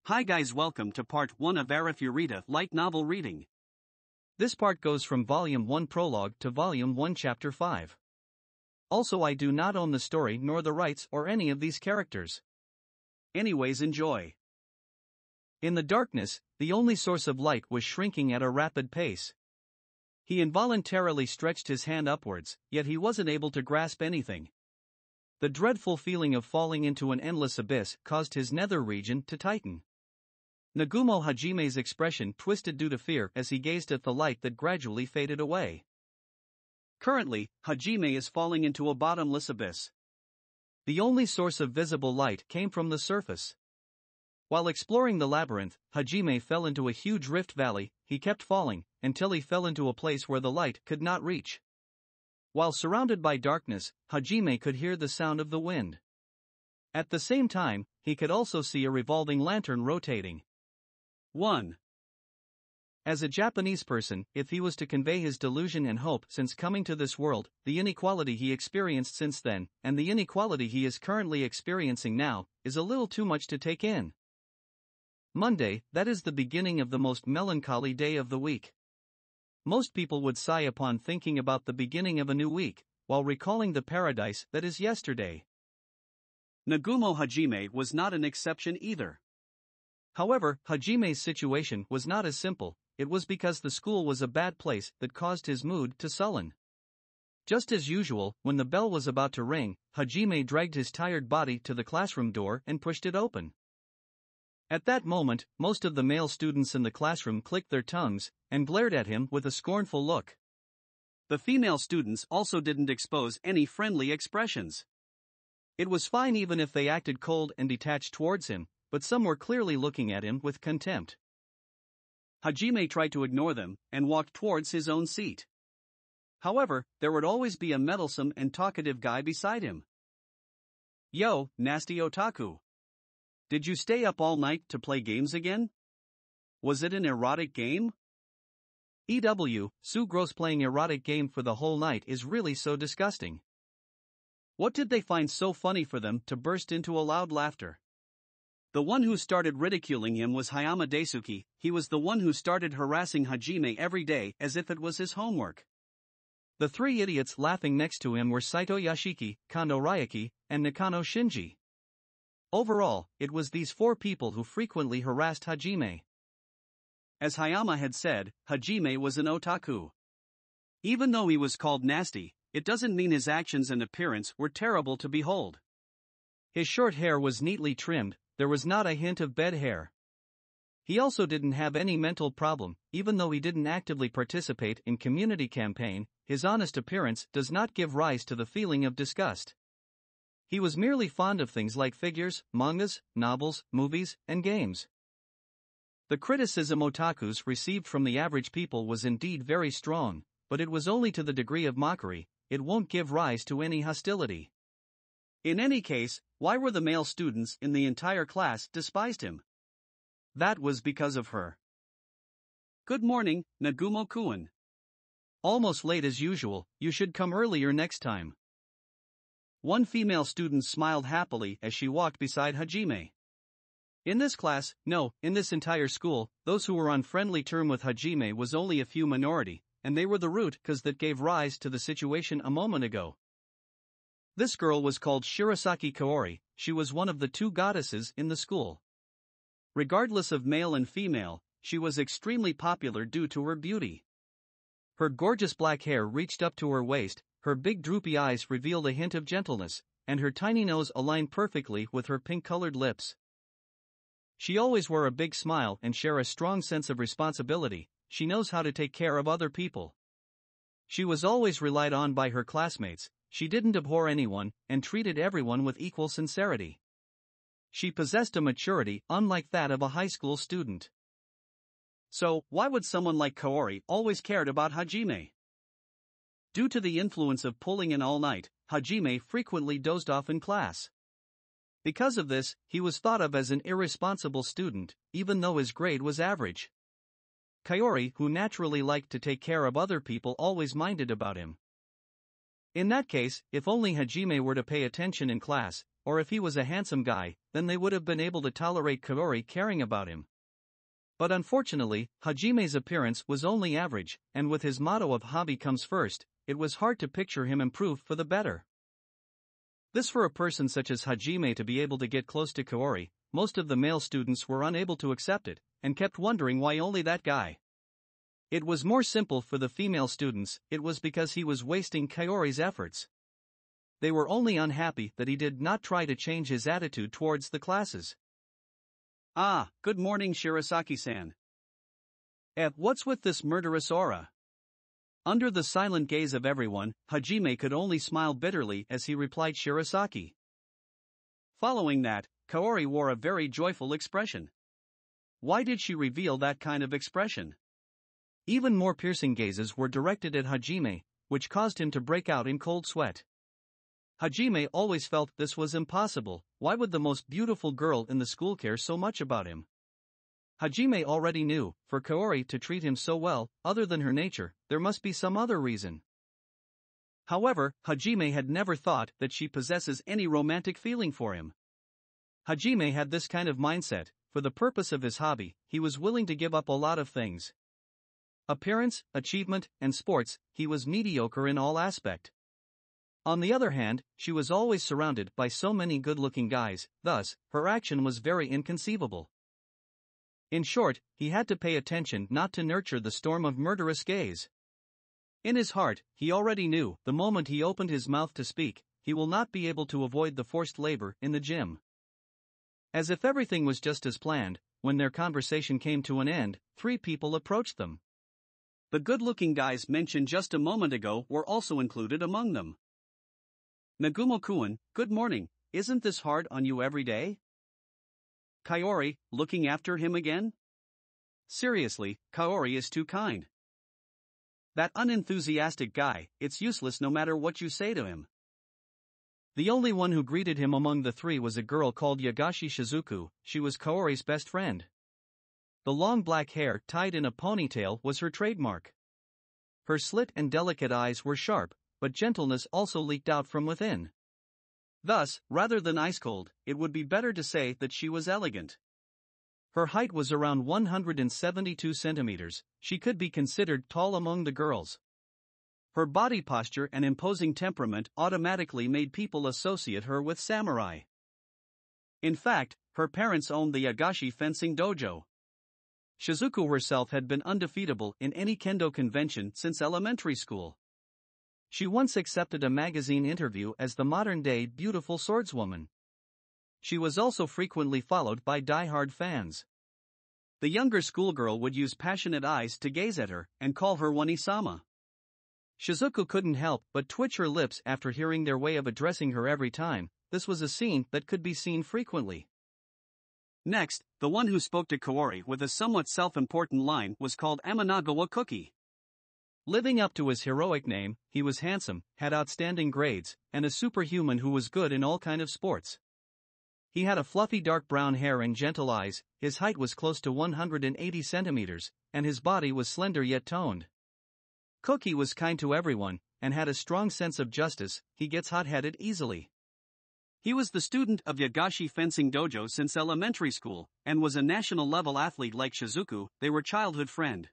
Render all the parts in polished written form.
Hi guys, welcome to part 1 of Arifureta light novel reading. This part goes from Volume 1 Prologue to Volume 1 Chapter 5. Also, I do not own the story nor the rights or any of these characters. Anyways, enjoy. In the darkness, the only source of light was shrinking at a rapid pace. He involuntarily stretched his hand upwards, yet he wasn't able to grasp anything. The dreadful feeling of falling into an endless abyss caused his nether region to tighten. Nagumo Hajime's expression twisted due to fear as he gazed at the light that gradually faded away. Currently, Hajime is falling into a bottomless abyss. The only source of visible light came from the surface. While exploring the labyrinth, Hajime fell into a huge rift valley. He kept falling, until he fell into a place where the light could not reach. While surrounded by darkness, Hajime could hear the sound of the wind. At the same time, he could also see a revolving lantern rotating. 1. As a Japanese person, if he was to convey his delusion and hope since coming to this world, the inequality he experienced since then, and the inequality he is currently experiencing now, is a little too much to take in. Monday, that is the beginning of the most melancholy day of the week. Most people would sigh upon thinking about the beginning of a new week, while recalling the paradise that is yesterday. Nagumo Hajime was not an exception either. However, Hajime's situation was not as simple. It was because the school was a bad place that caused his mood to sullen. Just as usual, when the bell was about to ring, Hajime dragged his tired body to the classroom door and pushed it open. At that moment, most of the male students in the classroom clicked their tongues and glared at him with a scornful look. The female students also didn't expose any friendly expressions. It was fine even if they acted cold and detached towards him, but some were clearly looking at him with contempt. Hajime tried to ignore them and walked towards his own seat. However, there would always be a meddlesome and talkative guy beside him. "Yo, nasty otaku. Did you stay up all night to play games again? Was it an erotic game?" So gross, playing erotic game for the whole night is really so disgusting. What did they find so funny for them to burst into a loud laughter? The one who started ridiculing him was Hayama Daisuke. He was the one who started harassing Hajime every day as if it was his homework. The three idiots laughing next to him were Saito Yashiki, Kondo Ryuki, and Nakano Shinji. Overall, it was these four people who frequently harassed Hajime. As Hayama had said, Hajime was an otaku. Even though he was called nasty, it doesn't mean his actions and appearance were terrible to behold. His short hair was neatly trimmed. There was not a hint of bed hair. He also didn't have any mental problem. Even though he didn't actively participate in community campaign, his honest appearance does not give rise to the feeling of disgust. He was merely fond of things like figures, mangas, novels, movies, and games. The criticism otakus received from the average people was indeed very strong, but it was only to the degree of mockery. It won't give rise to any hostility. In any case, why were the male students in the entire class despised him? That was because of her. "Good morning, Nagumo-kun. Almost late as usual, you should come earlier next time." One female student smiled happily as she walked beside Hajime. In this class, no, in this entire school, those who were on friendly term with Hajime was only a few minority, and they were the root cause that gave rise to the situation a moment ago. This girl was called Shirasaki Kaori. She was one of the two goddesses in the school. Regardless of male and female, she was extremely popular due to her beauty. Her gorgeous black hair reached up to her waist, her big droopy eyes revealed a hint of gentleness, and her tiny nose aligned perfectly with her pink-colored lips. She always wore a big smile and shared a strong sense of responsibility. She knows how to take care of other people. She was always relied on by her classmates. She didn't abhor anyone, and treated everyone with equal sincerity. She possessed a maturity unlike that of a high school student. So, why would someone like Kaori always cared about Hajime? Due to the influence of pulling in all night, Hajime frequently dozed off in class. Because of this, he was thought of as an irresponsible student, even though his grade was average. Kaori, who naturally liked to take care of other people, always minded about him. In that case, if only Hajime were to pay attention in class, or if he was a handsome guy, then they would have been able to tolerate Kaori caring about him. But unfortunately, Hajime's appearance was only average, and with his motto of hobby comes first, it was hard to picture him improve for the better. This for a person such as Hajime to be able to get close to Kaori, most of the male students were unable to accept it, and kept wondering why only that guy. It was more simple for the female students, it was because he was wasting Kaori's efforts. They were only unhappy that he did not try to change his attitude towards the classes. Ah, good morning Shirasaki-san. What's with this murderous aura? Under the silent gaze of everyone, Hajime could only smile bitterly as he replied Shirasaki. Following that, Kaori wore a very joyful expression. Why did she reveal that kind of expression? Even more piercing gazes were directed at Hajime, which caused him to break out in cold sweat. Hajime always felt this was impossible. Why would the most beautiful girl in the school care so much about him? Hajime already knew, for Kaori to treat him so well, other than her nature, there must be some other reason. However, Hajime had never thought that she possesses any romantic feeling for him. Hajime had this kind of mindset: for the purpose of his hobby, he was willing to give up a lot of things. Appearance, achievement, and sports, he was mediocre in all aspect. On the other hand, she was always surrounded by so many good-looking guys, thus, her action was very inconceivable. In short, he had to pay attention not to nurture the storm of murderous gaze. In his heart, he already knew, the moment he opened his mouth to speak, he will not be able to avoid the forced labor in the gym. As if everything was just as planned, when their conversation came to an end, 3 people approached them. The good-looking guys mentioned just a moment ago were also included among them. Nagumo-kun, good morning, isn't this hard on you every day? Kaori, looking after him again? Seriously, Kaori is too kind. That unenthusiastic guy, it's useless no matter what you say to him. The only one who greeted him among the 3 was a girl called Yagashi Shizuku. She was Kaori's best friend. The long black hair tied in a ponytail was her trademark. Her slit and delicate eyes were sharp, but gentleness also leaked out from within. Thus, rather than ice-cold, it would be better to say that she was elegant. Her height was around 172 centimeters, she could be considered tall among the girls. Her body posture and imposing temperament automatically made people associate her with samurai. In fact, her parents owned the Yagashi fencing dojo. Shizuku herself had been undefeatable in any kendo convention since elementary school. She once accepted a magazine interview as the modern-day beautiful swordswoman. She was also frequently followed by die-hard fans. The younger schoolgirl would use passionate eyes to gaze at her and call her Wani-sama. Shizuku couldn't help but twitch her lips after hearing their way of addressing her every time. This was a scene that could be seen frequently. Next, the one who spoke to Kaori with a somewhat self-important line was called Amanagawa Cookie. Living up to his heroic name, he was handsome, had outstanding grades, and a superhuman who was good in all kinds of sports. He had a fluffy dark brown hair and gentle eyes, his height was close to 180 centimeters, and his body was slender yet toned. Cookie was kind to everyone, and had a strong sense of justice. He gets hot-headed easily. He was the student of Yagashi fencing dojo since elementary school, and was a national-level athlete like Shizuku. They were childhood friend.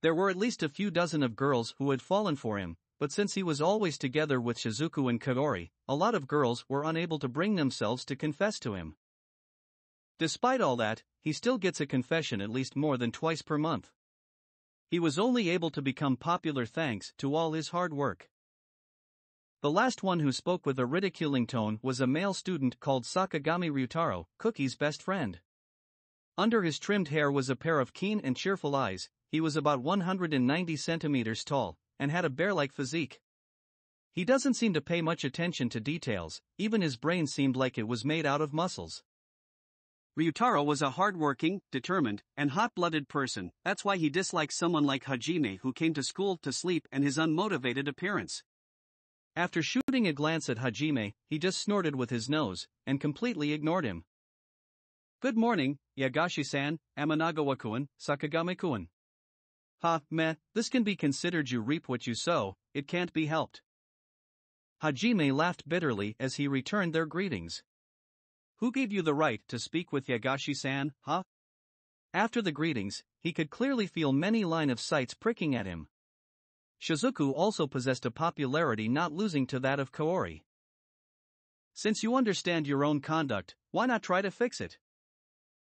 There were at least a few dozen of girls who had fallen for him, but since he was always together with Shizuku and Kaori, a lot of girls were unable to bring themselves to confess to him. Despite all that, he still gets a confession at least more than twice per month. He was only able to become popular thanks to all his hard work. The last one who spoke with a ridiculing tone was a male student called Sakagami Ryutaro, Cookie's best friend. Under his trimmed hair was a pair of keen and cheerful eyes. He was about 190 centimeters tall, and had a bear-like physique. He doesn't seem to pay much attention to details, even his brain seemed like it was made out of muscles. Ryutaro was a hard-working, determined, and hot-blooded person. That's why he disliked someone like Hajime who came to school to sleep and his unmotivated appearance. After shooting a glance at Hajime, he just snorted with his nose, and completely ignored him. Good morning, Yagashi-san, Amanagawa-kun, Sakagami-kun. Ha, meh, this can be considered you reap what you sow, it can't be helped. Hajime laughed bitterly as he returned their greetings. Who gave you the right to speak with Yagashi-san, huh? After the greetings, he could clearly feel many line of sights pricking at him. Shizuku also possessed a popularity not losing to that of Kaori. Since you understand your own conduct, why not try to fix it?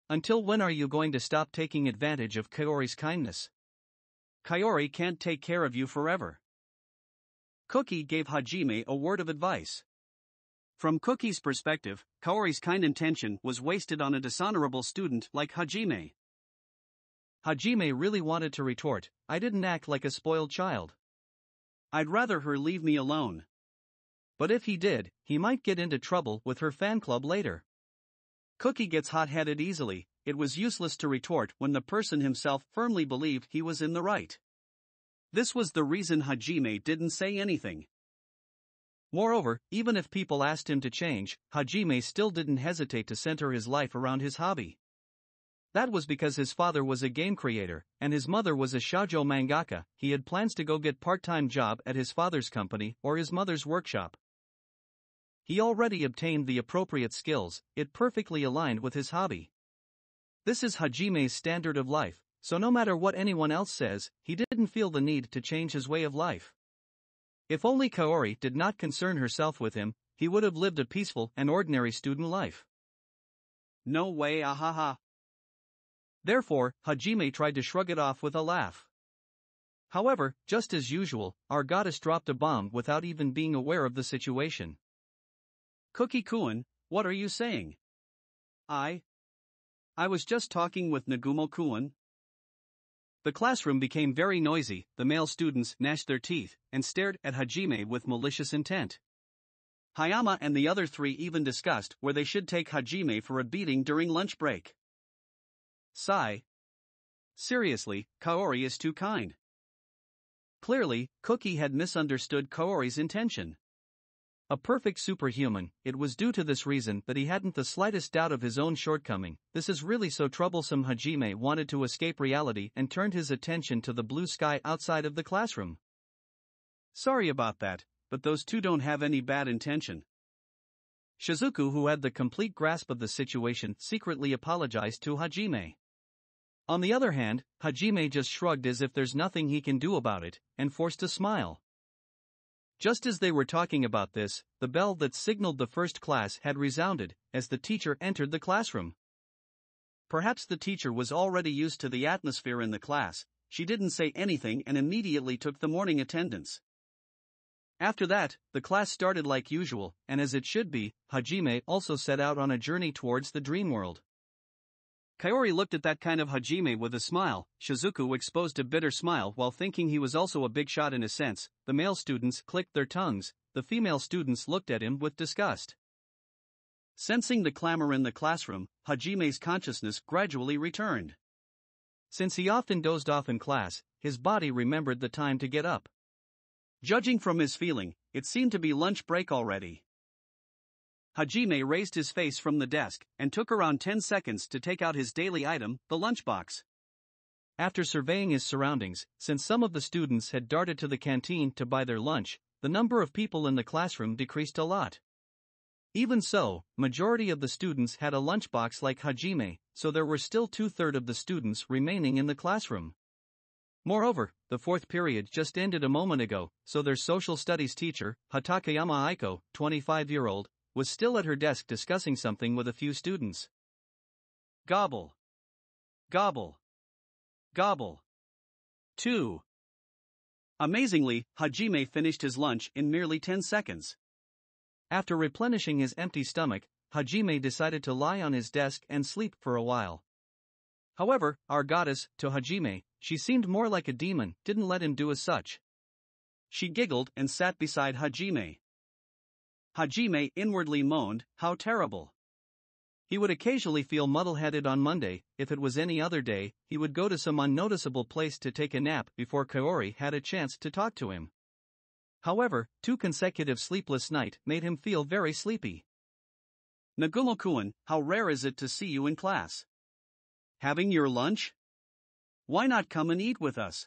Until when are you going to stop taking advantage of Kaori's kindness? Kaori can't take care of you forever. Cookie gave Hajime a word of advice. From Cookie's perspective, Kaori's kind intention was wasted on a dishonorable student like Hajime. Hajime really wanted to retort, I didn't act like a spoiled child. I'd rather her leave me alone. But if he did, he might get into trouble with her fan club later. Cookie gets hot-headed easily. It was useless to retort when the person himself firmly believed he was in the right. This was the reason Hajime didn't say anything. Moreover, even if people asked him to change, Hajime still didn't hesitate to center his life around his hobby. That was because his father was a game creator, and his mother was a shoujo mangaka. He had plans to go get part-time job at his father's company or his mother's workshop. He already obtained the appropriate skills, it perfectly aligned with his hobby. This is Hajime's standard of life, so no matter what anyone else says, he didn't feel the need to change his way of life. If only Kaori did not concern herself with him, he would have lived a peaceful and ordinary student life. No way, ahaha. Therefore, Hajime tried to shrug it off with a laugh. However, just as usual, our goddess dropped a bomb without even being aware of the situation. Cookie-kun, what are you saying? I was just talking with Nagumo-kun. The classroom became very noisy. The male students gnashed their teeth and stared at Hajime with malicious intent. Hayama and the other three even discussed where they should take Hajime for a beating during lunch break. Sigh. Seriously, Kaori is too kind. Clearly, Cookie had misunderstood Kaori's intention. A perfect superhuman, it was due to this reason that he hadn't the slightest doubt of his own shortcoming. This is really so troublesome. Hajime wanted to escape reality and turned his attention to the blue sky outside of the classroom. Sorry about that, but those two don't have any bad intention. Shizuku, who had the complete grasp of the situation, secretly apologized to Hajime. On the other hand, Hajime just shrugged as if there's nothing he can do about it, and forced a smile. Just as they were talking about this, the bell that signaled the first class had resounded, as the teacher entered the classroom. Perhaps the teacher was already used to the atmosphere in the class. She didn't say anything and immediately took the morning attendance. After that, the class started like usual, and as it should be, Hajime also set out on a journey towards the dream world. Kaori looked at that kind of Hajime with a smile. Shizuku exposed a bitter smile while thinking he was also a big shot in a sense. The male students clicked their tongues, the female students looked at him with disgust. Sensing the clamor in the classroom, Hajime's consciousness gradually returned. Since he often dozed off in class, his body remembered the time to get up. Judging from his feeling, it seemed to be lunch break already. Hajime raised his face from the desk and took around 10 seconds to take out his daily item, the lunchbox. After surveying his surroundings, since some of the students had darted to the canteen to buy their lunch, the number of people in the classroom decreased a lot. Even so, majority of the students had a lunchbox like Hajime, so there were still 2/3 of the students remaining in the classroom. Moreover, the fourth period just ended a moment ago, so their social studies teacher, Hatakeyama Aiko, 25-year-old, was still at her desk discussing something with a few students. Gobble. Gobble. Gobble. 2. Amazingly, Hajime finished his lunch in merely 10 seconds. After replenishing his empty stomach, Hajime decided to lie on his desk and sleep for a while. However, our goddess, to Hajime, she seemed more like a demon, didn't let him do as such. She giggled and sat beside Hajime. Hajime inwardly moaned, how terrible. He would occasionally feel muddle-headed on Monday. If it was any other day, he would go to some unnoticeable place to take a nap before Kaori had a chance to talk to him. However, 2 consecutive sleepless nights made him feel very sleepy. Nagumo-kun, how rare is it to see you in class? Having your lunch? Why not come and eat with us?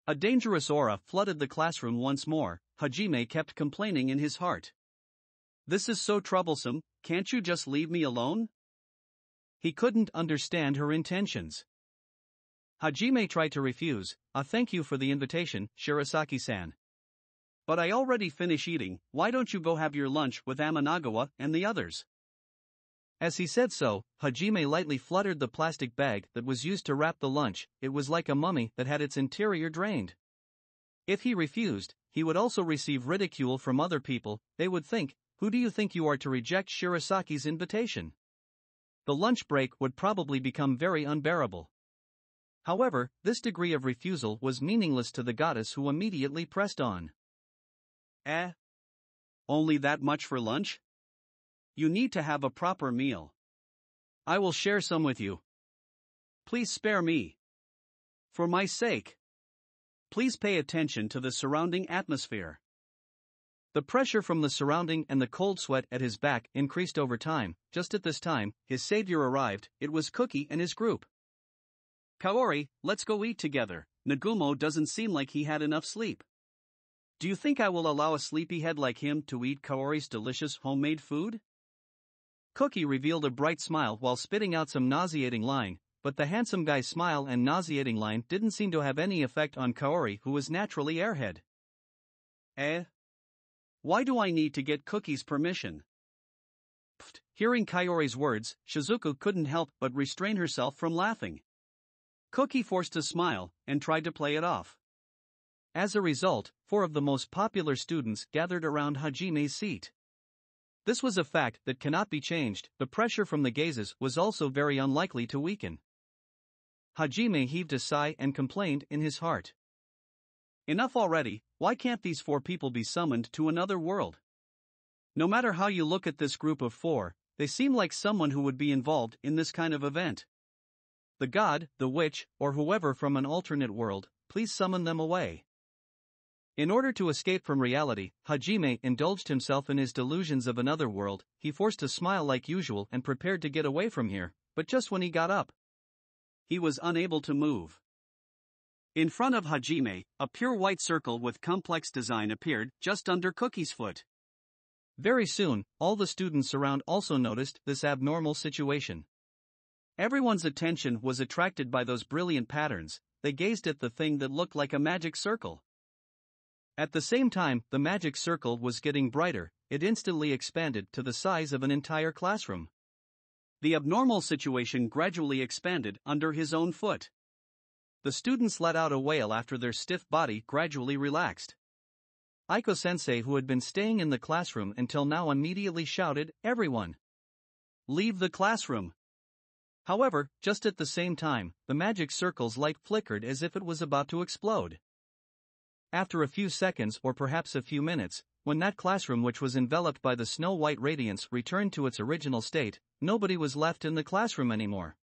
A dangerous aura flooded the classroom once more. Hajime kept complaining in his heart. This is so troublesome, can't you just leave me alone? He couldn't understand her intentions. Hajime tried to refuse. Thank you for the invitation, Shirasaki-san. But I already finished eating, why don't you go have your lunch with Amanagawa and the others? As he said so, Hajime lightly fluttered the plastic bag that was used to wrap the lunch. It was like a mummy that had its interior drained. If he refused, he would also receive ridicule from other people. They would think, who do you think you are to reject Shirasaki's invitation? The lunch break would probably become very unbearable. However, this degree of refusal was meaningless to the goddess, who immediately pressed on. Only that much for lunch? You need to have a proper meal. I will share some with you. Please spare me. For my sake. Please pay attention to the surrounding atmosphere. The pressure from the surrounding and the cold sweat at his back increased over time. Just at this time, his savior arrived. It was Cookie and his group. Kaori, let's go eat together. Nagumo doesn't seem like he had enough sleep. Do you think I will allow a sleepyhead like him to eat Kaori's delicious homemade food? Cookie revealed a bright smile while spitting out some nauseating line, but the handsome guy's smile and nauseating line didn't seem to have any effect on Kaori, who was naturally airhead. Why do I need to get Cookie's permission? Pfft. Hearing Kaori's words, Shizuku couldn't help but restrain herself from laughing. Cookie forced a smile and tried to play it off. As a result, 4 of the most popular students gathered around Hajime's seat. This was a fact that cannot be changed. The pressure from the gazes was also very unlikely to weaken. Hajime heaved a sigh and complained in his heart. Enough already, why can't these 4 people be summoned to another world? No matter how you look at this group of 4, they seem like someone who would be involved in this kind of event. The god, the witch, or whoever from an alternate world, please summon them away. In order to escape from reality, Hajime indulged himself in his delusions of another world. He forced a smile like usual and prepared to get away from here, but just when he got up, he was unable to move. In front of Hajime, a pure white circle with complex design appeared just under Cookie's foot. Very soon, all the students around also noticed this abnormal situation. Everyone's attention was attracted by those brilliant patterns. They gazed at the thing that looked like a magic circle. At the same time, the magic circle was getting brighter. It instantly expanded to the size of an entire classroom. The abnormal situation gradually expanded under his own foot. The students let out a wail after their stiff body gradually relaxed. Aiko-sensei, who had been staying in the classroom until now, immediately shouted, "Everyone! Leave the classroom!" However, just at the same time, the magic circle's light flickered as if it was about to explode. After a few seconds or perhaps a few minutes, when that classroom, which was enveloped by the snow-white radiance, returned to its original state, nobody was left in the classroom anymore.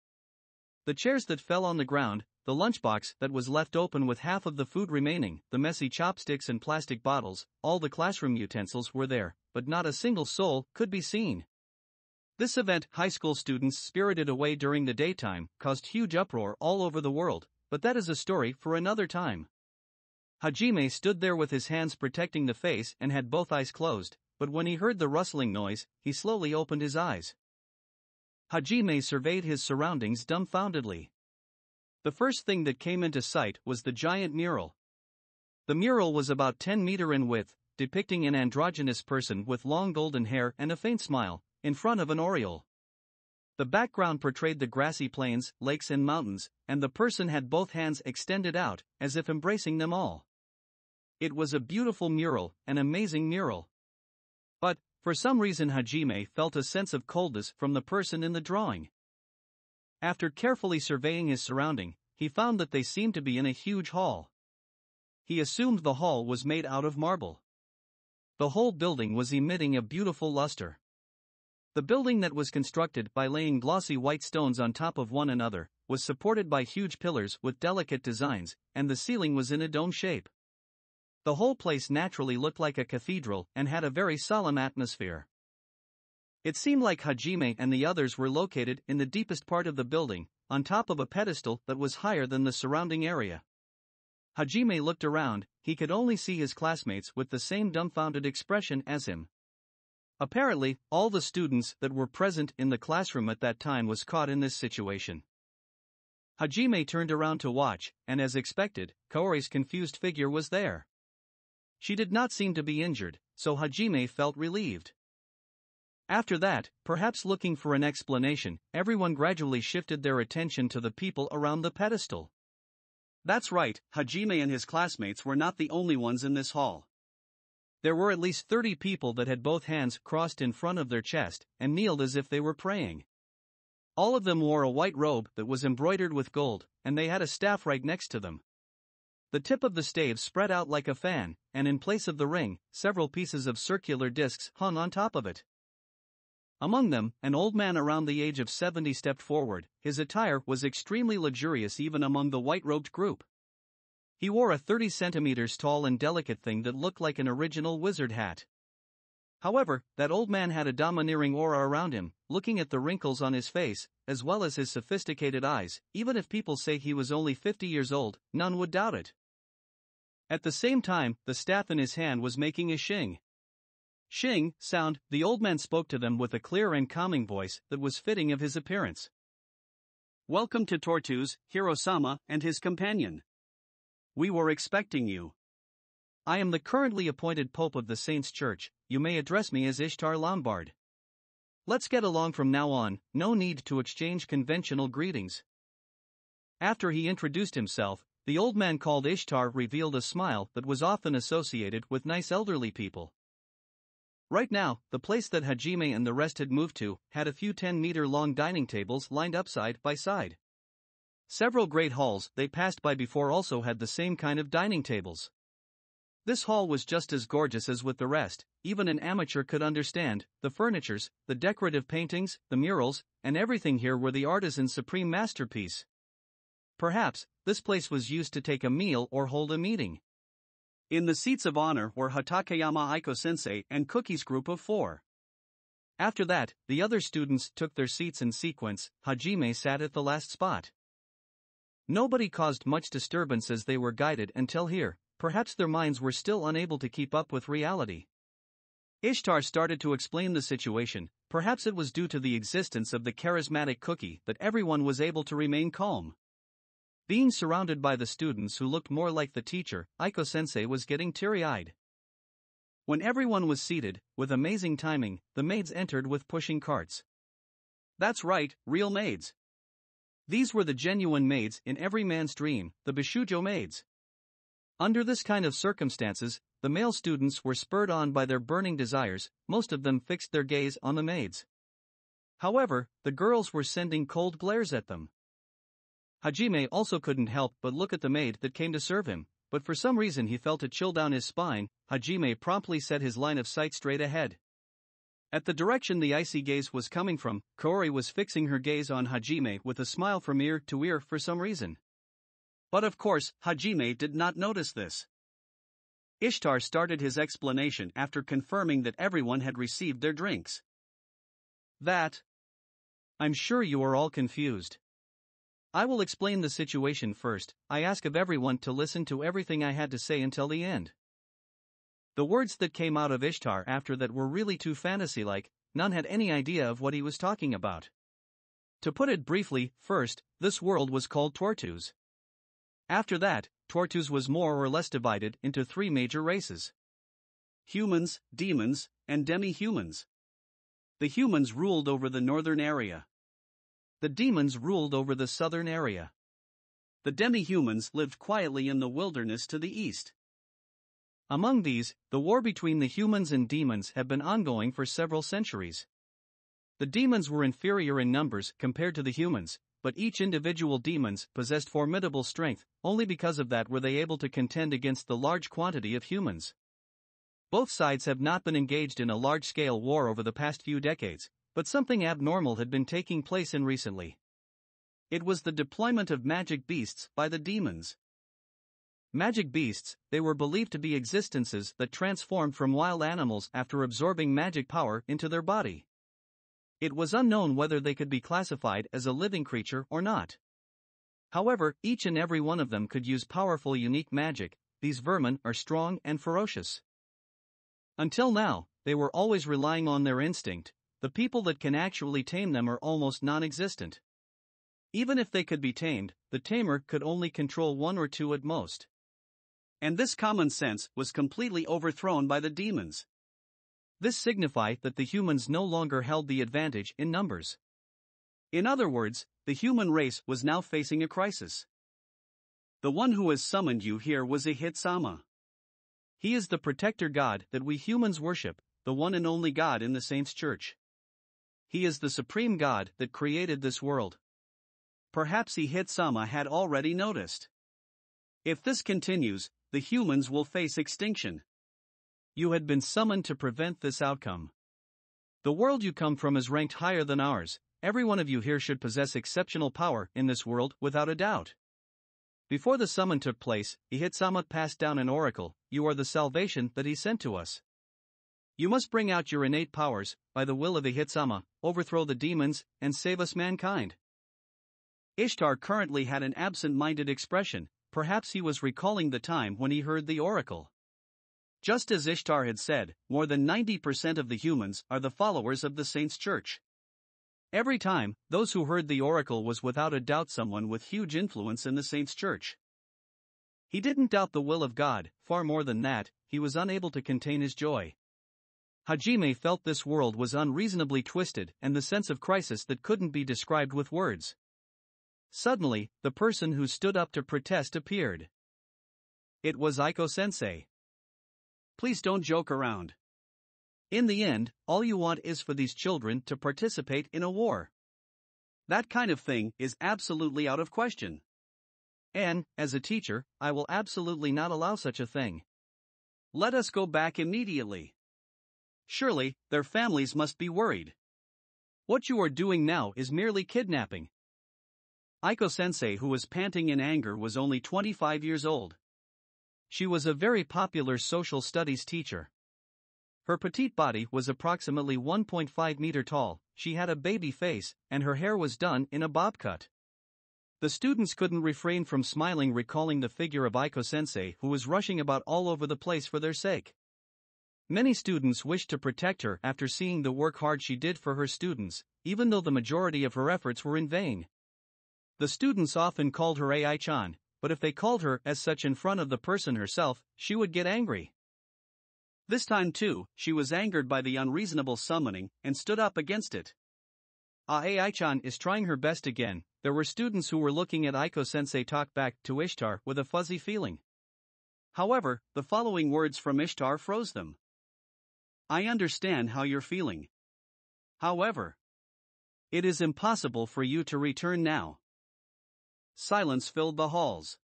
The chairs that fell on the ground, the lunchbox that was left open with half of the food remaining, the messy chopsticks and plastic bottles, all the classroom utensils were there, but not a single soul could be seen. This event, high school students spirited away during the daytime, caused huge uproar all over the world, but that is a story for another time. Hajime stood there with his hands protecting the face and had both eyes closed, but when he heard the rustling noise, he slowly opened his eyes. Hajime surveyed his surroundings dumbfoundedly. The first thing that came into sight was the giant mural. The mural was about 10 meters in width, depicting an androgynous person with long golden hair and a faint smile, in front of an aureole. The background portrayed the grassy plains, lakes and mountains, and the person had both hands extended out, as if embracing them all. It was a beautiful mural, an amazing mural. But, for some reason, Hajime felt a sense of coldness from the person in the drawing. After carefully surveying his surrounding, he found that they seemed to be in a huge hall. He assumed the hall was made out of marble. The whole building was emitting a beautiful luster. The building, that was constructed by laying glossy white stones on top of one another, was supported by huge pillars with delicate designs, and the ceiling was in a dome shape. The whole place naturally looked like a cathedral and had a very solemn atmosphere. It seemed like Hajime and the others were located in the deepest part of the building, on top of a pedestal that was higher than the surrounding area. Hajime looked around. He could only see his classmates with the same dumbfounded expression as him. Apparently, all the students that were present in the classroom at that time was caught in this situation. Hajime turned around to watch, and as expected, Kaori's confused figure was there. She did not seem to be injured, so Hajime felt relieved. After that, perhaps looking for an explanation, everyone gradually shifted their attention to the people around the pedestal. That's right, Hajime and his classmates were not the only ones in this hall. There were at least 30 people that had both hands crossed in front of their chest and kneeled as if they were praying. All of them wore a white robe that was embroidered with gold, and they had a staff right next to them. The tip of the stave spread out like a fan, and in place of the ring, several pieces of circular discs hung on top of it. Among them, an old man around the age of 70 stepped forward. His attire was extremely luxurious even among the white-robed group. He wore a 30 centimeters tall and delicate thing that looked like an original wizard hat. However, that old man had a domineering aura around him. Looking at the wrinkles on his face, as well as his sophisticated eyes, even if people say he was only 50 years old, none would doubt it. At the same time, the staff in his hand was making a shing. Shing sound. The old man spoke to them with a clear and calming voice that was fitting of his appearance. Welcome to Tortuz, Hiro-sama, and his companion. We were expecting you. I am the currently appointed Pope of the Saints' Church. You may address me as Ishtar Lombard. Let's get along from now on, no need to exchange conventional greetings. After he introduced himself, the old man called Ishtar revealed a smile that was often associated with nice elderly people. Right now, the place that Hajime and the rest had moved to had a few 10-meter-long dining tables lined up side by side. Several great halls they passed by before also had the same kind of dining tables. This hall was just as gorgeous as with the rest. Even an amateur could understand. The furnitures, the decorative paintings, the murals, and everything here were the artisan's supreme masterpiece. Perhaps, this place was used to take a meal or hold a meeting. In the seats of honor were Hatakeyama Aiko-sensei and Cookie's group of 4. After that, the other students took their seats in sequence. Hajime sat at the last spot. Nobody caused much disturbance as they were guided until here. Perhaps their minds were still unable to keep up with reality. Ishtar started to explain the situation. Perhaps it was due to the existence of the charismatic Cookie that everyone was able to remain calm. Being surrounded by the students who looked more like the teacher, Aiko-sensei was getting teary-eyed. When everyone was seated, with amazing timing, the maids entered with pushing carts. That's right, real maids. These were the genuine maids in every man's dream, the Bishujo maids. Under this kind of circumstances, the male students were spurred on by their burning desires. Most of them fixed their gaze on the maids. However, the girls were sending cold glares at them. Hajime also couldn't help but look at the maid that came to serve him, but for some reason he felt a chill down his spine. Hajime promptly set his line of sight straight ahead. At the direction the icy gaze was coming from, Kaori was fixing her gaze on Hajime with a smile from ear to ear for some reason. But of course, Hajime did not notice this. Ishtar started his explanation after confirming that everyone had received their drinks. I'm sure you are all confused. I will explain the situation first. I ask of everyone to listen to everything I had to say until the end. The words that came out of Ishtar after that were really too fantasy-like. None had any idea of what he was talking about. To put it briefly, first, this world was called Tortuz. After that, Tortuz was more or less divided into 3 major races: humans, demons, and demi-humans. The humans ruled over the northern area. The demons ruled over the southern area. The demi-humans lived quietly in the wilderness to the east. Among these, the war between the humans and demons had been ongoing for several centuries. The demons were inferior in numbers compared to the humans, but each individual demons possessed formidable strength. Only because of that were they able to contend against the large quantity of humans. Both sides have not been engaged in a large-scale war over the past few decades, but something abnormal had been taking place in recently. It was the deployment of magic beasts by the demons. Magic beasts, they were believed to be existences that transformed from wild animals after absorbing magic power into their body. It was unknown whether they could be classified as a living creature or not. However, each and every one of them could use powerful unique magic. These vermin are strong and ferocious. Until now, they were always relying on their instinct. The people that can actually tame them are almost non-existent. Even if they could be tamed, the tamer could only control one or two at most. And this common sense was completely overthrown by the demons. This signified that the humans no longer held the advantage in numbers. In other words, the human race was now facing a crisis. The one who has summoned you here was Ihitsama. He is the protector god that we humans worship, the one and only God in the Saints' Church. He is the supreme God that created this world. Perhaps Ihitsama had already noticed. If this continues, the humans will face extinction. You had been summoned to prevent this outcome. The world you come from is ranked higher than ours. Every one of you here should possess exceptional power in this world without a doubt. Before the summon took place, Ihitsama passed down an oracle. You are the salvation that he sent to us. You must bring out your innate powers, by the will of Ihitsama, overthrow the demons, and save us mankind. Ishtar currently had an absent-minded expression. Perhaps he was recalling the time when he heard the oracle. Just as Ishtar had said, more than 90% of the humans are the followers of the Saints' Church. Every time, those who heard the oracle was without a doubt someone with huge influence in the Saints' Church. He didn't doubt the will of God. Far more than that, he was unable to contain his joy. Hajime felt this world was unreasonably twisted and the sense of crisis that couldn't be described with words. Suddenly, the person who stood up to protest appeared. It was Aiko-sensei. Please don't joke around. In the end, all you want is for these children to participate in a war. That kind of thing is absolutely out of question. And, as a teacher, I will absolutely not allow such a thing. Let us go back immediately. Surely, their families must be worried. What you are doing now is merely kidnapping. Aiko-sensei, who was panting in anger, was only 25 years old. She was a very popular social studies teacher. Her petite body was approximately 1.5 meter tall, she had a baby face, and her hair was done in a bob cut. The students couldn't refrain from smiling, recalling the figure of Aiko-sensei, who was rushing about all over the place for their sake. Many students wished to protect her after seeing the work hard she did for her students, even though the majority of her efforts were in vain. The students often called her Ai-chan, but if they called her as such in front of the person herself, she would get angry. This time too, she was angered by the unreasonable summoning and stood up against it. Ai-chan is trying her best again. There were students who were looking at Aiko-sensei talk back to Ishtar with a fuzzy feeling. However, the following words from Ishtar froze them. I understand how you're feeling. However, it is impossible for you to return now. Silence filled the halls.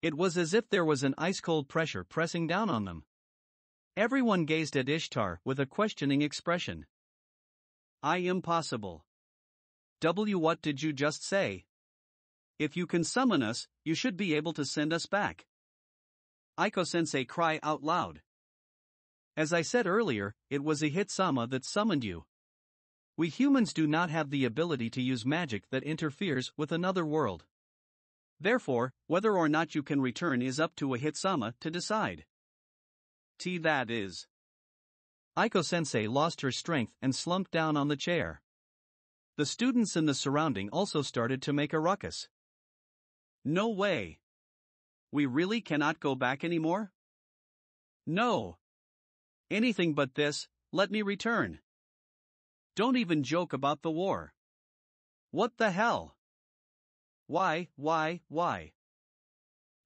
It was as if there was an ice-cold pressure pressing down on them. Everyone gazed at Ishtar with a questioning expression. Impossible. What did you just say? If you can summon us, you should be able to send us back. Aiko-sensei cried out loud. As I said earlier, it was Ihitsama that summoned you. We humans do not have the ability to use magic that interferes with another world. Therefore, whether or not you can return is up to Ihitsama to decide. That is. Aiko-sensei lost her strength and slumped down on the chair. The students in the surrounding also started to make a ruckus. No way. We really cannot go back anymore? No. Anything but this, let me return. Don't even joke about the war. What the hell? Why?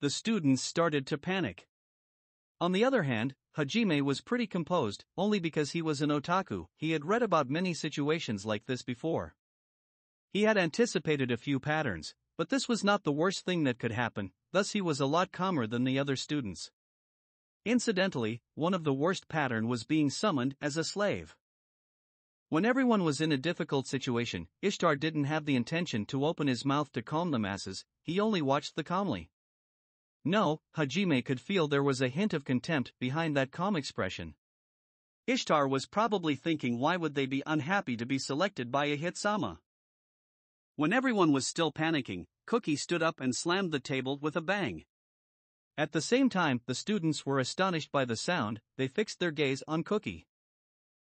The students started to panic. On the other hand, Hajime was pretty composed, only because he was an otaku. He had read about many situations like this before. He had anticipated a few patterns, but this was not the worst thing that could happen, thus he was a lot calmer than the other students. Incidentally, one of the worst pattern was being summoned as a slave. When everyone was in a difficult situation, Ishtar didn't have the intention to open his mouth to calm the masses, he only watched them calmly. No, Hajime could feel there was a hint of contempt behind that calm expression. Ishtar was probably thinking, why would they be unhappy to be selected by Ihitsama? When everyone was still panicking, Cookie stood up and slammed the table with a bang. At the same time, the students were astonished by the sound. They fixed their gaze on Cookie.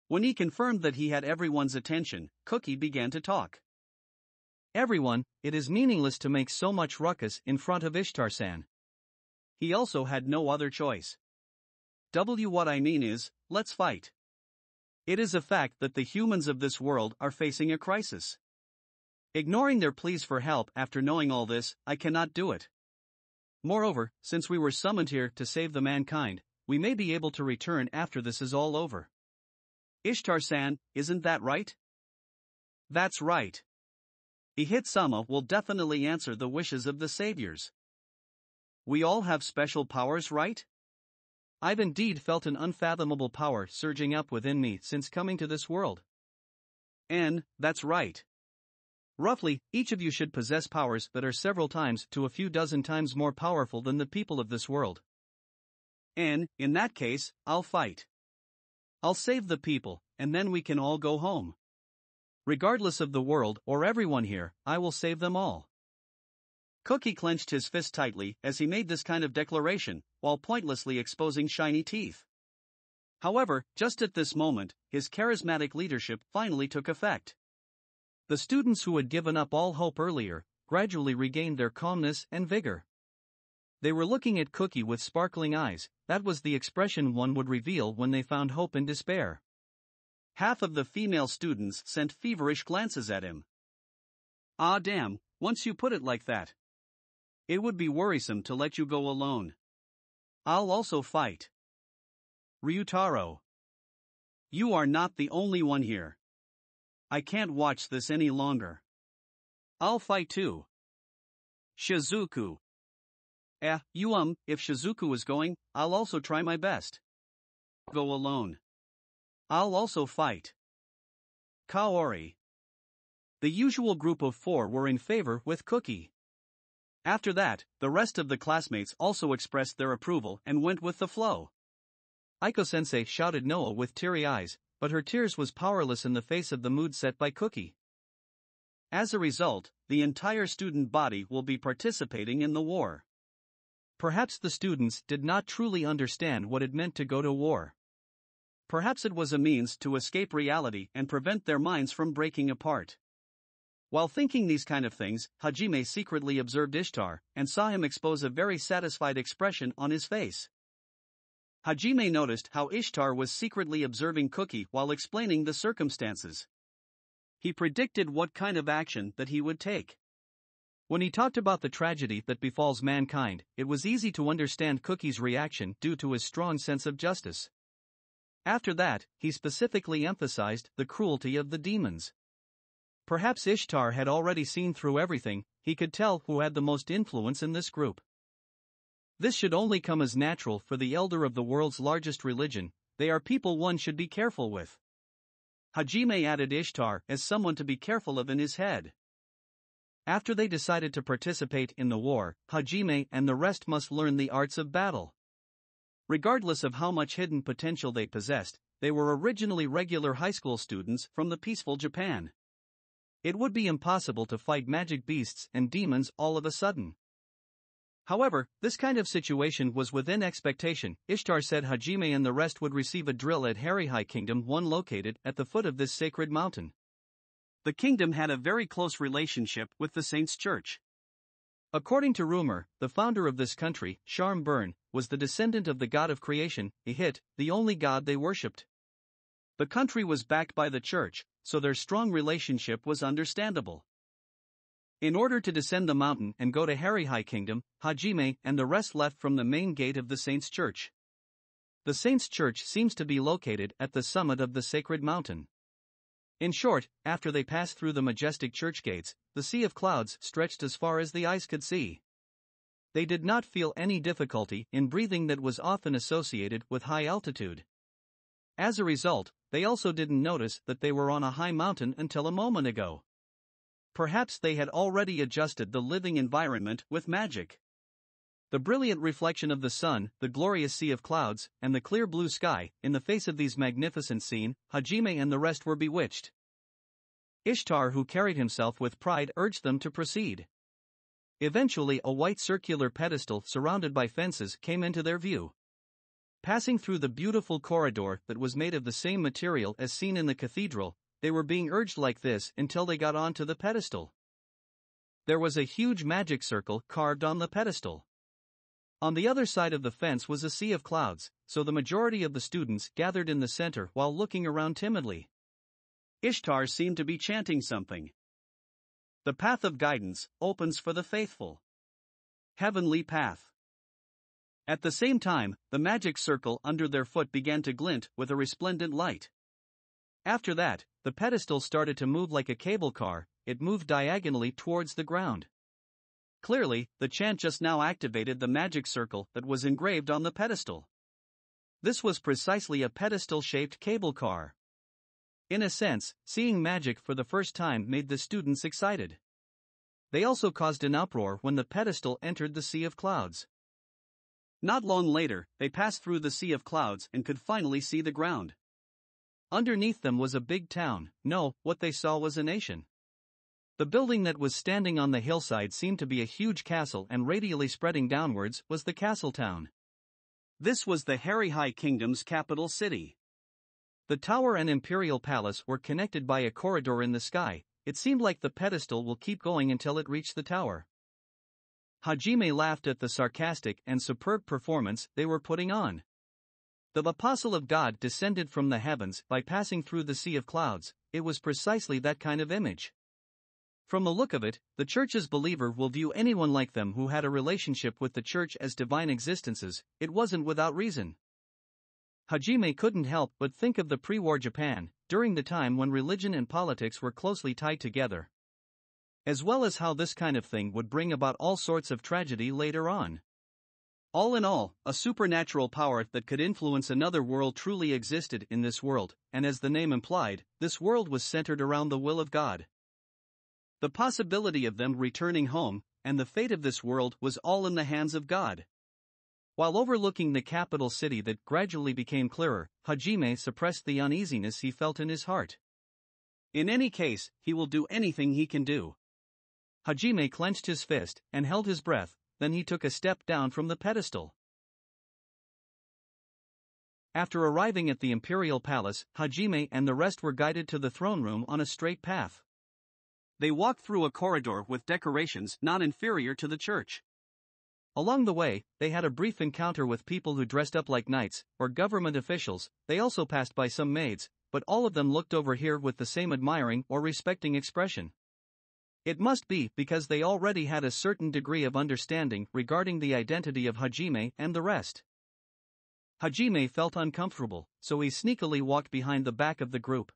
When he confirmed that he had everyone's attention, Cookie began to talk. Everyone, it is meaningless to make so much ruckus in front of Ishtar-san. He also had no other choice. What I mean is, let's fight. It is a fact that the humans of this world are facing a crisis. Ignoring their pleas for help after knowing all this, I cannot do it. Moreover, since we were summoned here to save the mankind, we may be able to return after this is all over. Ishtar-san, isn't that right? That's right. Ihitsama will definitely answer the wishes of the saviors. We all have special powers, right? I've indeed felt an unfathomable power surging up within me since coming to this world. And, that's right. Roughly, each of you should possess powers that are several times to a few dozen times more powerful than the people of this world. And, in that case, I'll fight. I'll save the people, and then we can all go home. Regardless of the world or everyone here, I will save them all. Cookie clenched his fist tightly as he made this kind of declaration, while pointlessly exposing shiny teeth. However, just at this moment, his charismatic leadership finally took effect. The students who had given up all hope earlier gradually regained their calmness and vigor. They were looking at Cookie with sparkling eyes. That was the expression one would reveal when they found hope in despair. Half of the female students sent feverish glances at him. Ah damn, once you put it like that. It would be worrisome to let you go alone. I'll also fight. Ryutaro. You are not the only one here. I can't watch this any longer. I'll fight too. Shizuku. If Shizuku is going, I'll also try my best. Go alone. I'll also fight. Kaori. The usual group of 4 were in favor with Cookie. After that, the rest of the classmates also expressed their approval and went with the flow. Aiko-sensei shouted Noah with teary eyes, but her tears was powerless in the face of the mood set by Cookie. As a result, the entire student body will be participating in the war. Perhaps the students did not truly understand what it meant to go to war. Perhaps it was a means to escape reality and prevent their minds from breaking apart. While thinking these kind of things, Hajime secretly observed Ishtar and saw him expose a very satisfied expression on his face. Hajime noticed how Ishtar was secretly observing Cookie while explaining the circumstances. He predicted what kind of action that he would take. When he talked about the tragedy that befalls mankind, it was easy to understand Cookie's reaction due to his strong sense of justice. After that, he specifically emphasized the cruelty of the demons. Perhaps Ishtar had already seen through everything. He could tell who had the most influence in this group. This should only come as natural for the elder of the world's largest religion. They are people one should be careful with. Hajime added Ishtar as someone to be careful of in his head. After they decided to participate in the war, Hajime and the rest must learn the arts of battle. Regardless of how much hidden potential they possessed, they were originally regular high school students from the peaceful Japan. It would be impossible to fight magic beasts and demons all of a sudden. However, this kind of situation was within expectation. Ishtar said Hajime and the rest would receive a drill at Harihai Kingdom, one located at the foot of this sacred mountain. The kingdom had a very close relationship with the Saints' Church. According to rumor, the founder of this country, Sharm Burn, was the descendant of the god of creation, Ihit, the only god they worshipped. The country was backed by the church, so their strong relationship was understandable. In order to descend the mountain and go to Harihai Kingdom, Hajime and the rest left from the main gate of the Saints' Church. The Saints' Church seems to be located at the summit of the sacred mountain. In short, after they passed through the majestic church gates, the sea of clouds stretched as far as the eyes could see. They did not feel any difficulty in breathing that was often associated with high altitude. As a result, they also didn't notice that they were on a high mountain until a moment ago. Perhaps they had already adjusted the living environment with magic. The brilliant reflection of the sun, the glorious sea of clouds, and the clear blue sky, in the face of these magnificent scene, Hajime and the rest were bewitched. Ishtar, who carried himself with pride, urged them to proceed. Eventually, a white circular pedestal surrounded by fences came into their view. Passing through the beautiful corridor that was made of the same material as seen in the cathedral, they were being urged like this until they got onto the pedestal. There was a huge magic circle carved on the pedestal. On the other side of the fence was a sea of clouds, so the majority of the students gathered in the center while looking around timidly. Ishtar seemed to be chanting something. The path of guidance opens for the faithful. Heavenly path. At the same time, the magic circle under their foot began to glint with a resplendent light. After that, the pedestal started to move like a cable car. It moved diagonally towards the ground. Clearly, the chant just now activated the magic circle that was engraved on the pedestal. This was precisely a pedestal-shaped cable car. In a sense, seeing magic for the first time made the students excited. They also caused an uproar when the pedestal entered the sea of clouds. Not long later, they passed through the sea of clouds and could finally see the ground. Underneath them was a big town. No, what they saw was a nation. The building that was standing on the hillside seemed to be a huge castle, and radially spreading downwards was the castle town. This was the Harihai Kingdom's capital city. The tower and imperial palace were connected by a corridor in the sky. It seemed like the pedestal will keep going until it reached the tower. Hajime laughed at the sarcastic and superb performance they were putting on. The apostle of God descended from the heavens by passing through the sea of clouds. It was precisely that kind of image. From the look of it, the church's believer will view anyone like them who had a relationship with the church as divine existences. It wasn't without reason. Hajime couldn't help but think of the pre-war Japan, during the time when religion and politics were closely tied together. As well as how this kind of thing would bring about all sorts of tragedy later on. All in all, a supernatural power that could influence another world truly existed in this world, and as the name implied, this world was centered around the will of God. The possibility of them returning home, and the fate of this world was all in the hands of God. While overlooking the capital city that gradually became clearer, Hajime suppressed the uneasiness he felt in his heart. In any case, he will do anything he can do. Hajime clenched his fist and held his breath, then he took a step down from the pedestal. After arriving at the imperial palace, Hajime and the rest were guided to the throne room on a straight path. They walked through a corridor with decorations not inferior to the church. Along the way, they had a brief encounter with people who dressed up like knights or government officials. They also passed by some maids, but all of them looked over here with the same admiring or respecting expression. It must be because they already had a certain degree of understanding regarding the identity of Hajime and the rest. Hajime felt uncomfortable, so he sneakily walked behind the back of the group.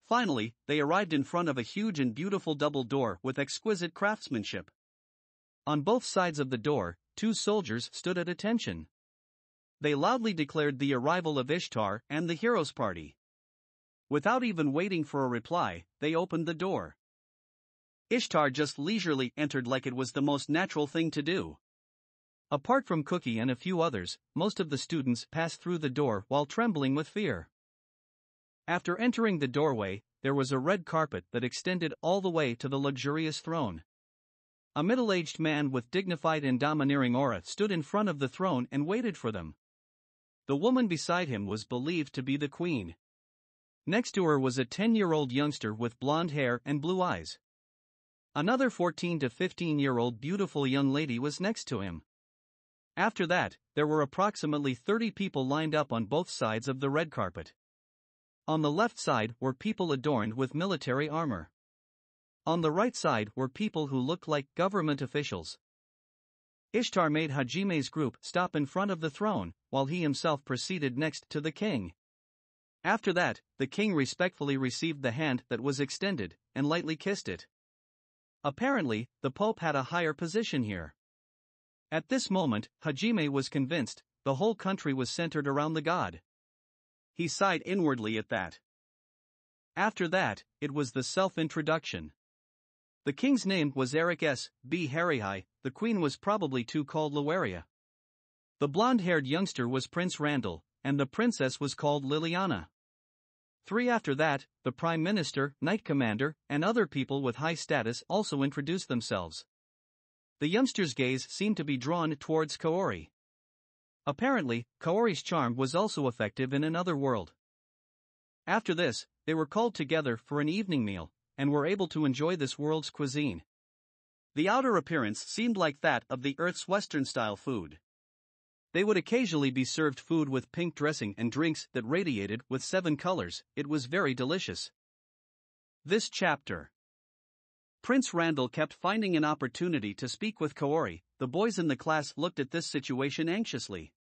Finally, they arrived in front of a huge and beautiful double door with exquisite craftsmanship. On both sides of the door, 2 soldiers stood at attention. They loudly declared the arrival of Ishtar and the heroes' party. Without even waiting for a reply, they opened the door. Ishtar just leisurely entered like it was the most natural thing to do. Apart from Cookie and a few others, most of the students passed through the door while trembling with fear. After entering the doorway, there was a red carpet that extended all the way to the luxurious throne. A middle-aged man with dignified and domineering aura stood in front of the throne and waited for them. The woman beside him was believed to be the queen. Next to her was a 10-year-old youngster with blonde hair and blue eyes. Another 14 to 15-year-old beautiful young lady was next to him. After that, there were approximately 30 people lined up on both sides of the red carpet. On the left side were people adorned with military armor. On the right side were people who looked like government officials. Ishtar made Hajime's group stop in front of the throne, while he himself proceeded next to the king. After that, the king respectfully received the hand that was extended, and lightly kissed it. Apparently, the Pope had a higher position here. At this moment, Hajime was convinced the whole country was centered around the god. He sighed inwardly at that. After that, it was the self-introduction. The king's name was Eric S.B. Harihai, the queen was probably too called Luaria. The blonde-haired youngster was Prince Randall, and the princess was called Liliana. 3 after that, the Prime Minister, Knight Commander, and other people with high status also introduced themselves. The youngsters' gaze seemed to be drawn towards Kaori. Apparently, Kaori's charm was also effective in another world. After this, they were called together for an evening meal, and were able to enjoy this world's cuisine. The outer appearance seemed like that of the Earth's Western-style food. They would occasionally be served food with pink dressing and drinks that radiated with 7 colors. It was very delicious. This chapter. Prince Randall kept finding an opportunity to speak with Kaori. The boys in the class looked at this situation anxiously.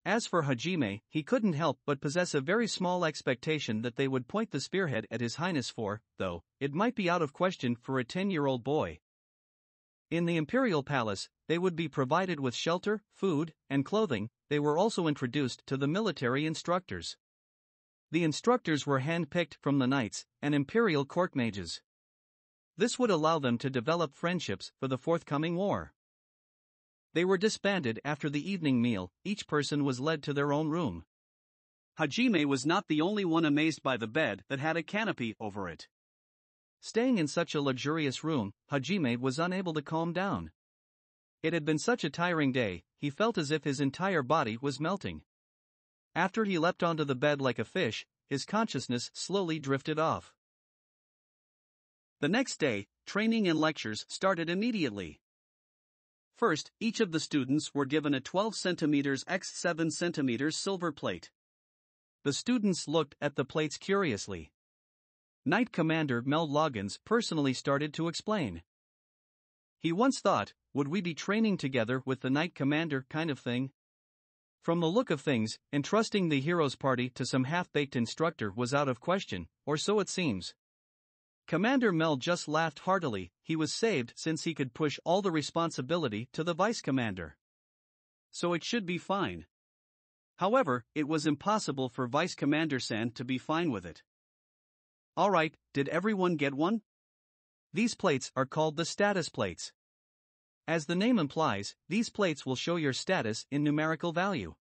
As for Hajime, he couldn't help but possess a very small expectation that they would point the spearhead at His Highness for, though, it might be out of question for a 10-year-old boy. In the Imperial Palace, they would be provided with shelter, food, and clothing. They were also introduced to the military instructors. The instructors were hand-picked from the knights and Imperial court mages. This would allow them to develop friendships for the forthcoming war. They were disbanded after the evening meal. Each person was led to their own room. Hajime was not the only one amazed by the bed that had a canopy over it. Staying in such a luxurious room, Hajime was unable to calm down. It had been such a tiring day, he felt as if his entire body was melting. After he leapt onto the bed like a fish, his consciousness slowly drifted off. The next day, training and lectures started immediately. First, each of the students were given a 12 cm x 7 cm silver plate. The students looked at the plates curiously. Knight Commander Mel Loggins personally started to explain. He once thought, would we be training together with the Knight Commander kind of thing? From the look of things, entrusting the hero's party to some half-baked instructor was out of question, or so it seems. Commander Mel just laughed heartily. He was saved since he could push all the responsibility to the vice commander. So it should be fine. However, it was impossible for Vice Commander San to be fine with it. Alright, did everyone get one? These plates are called the status plates. As the name implies, these plates will show your status in numerical value.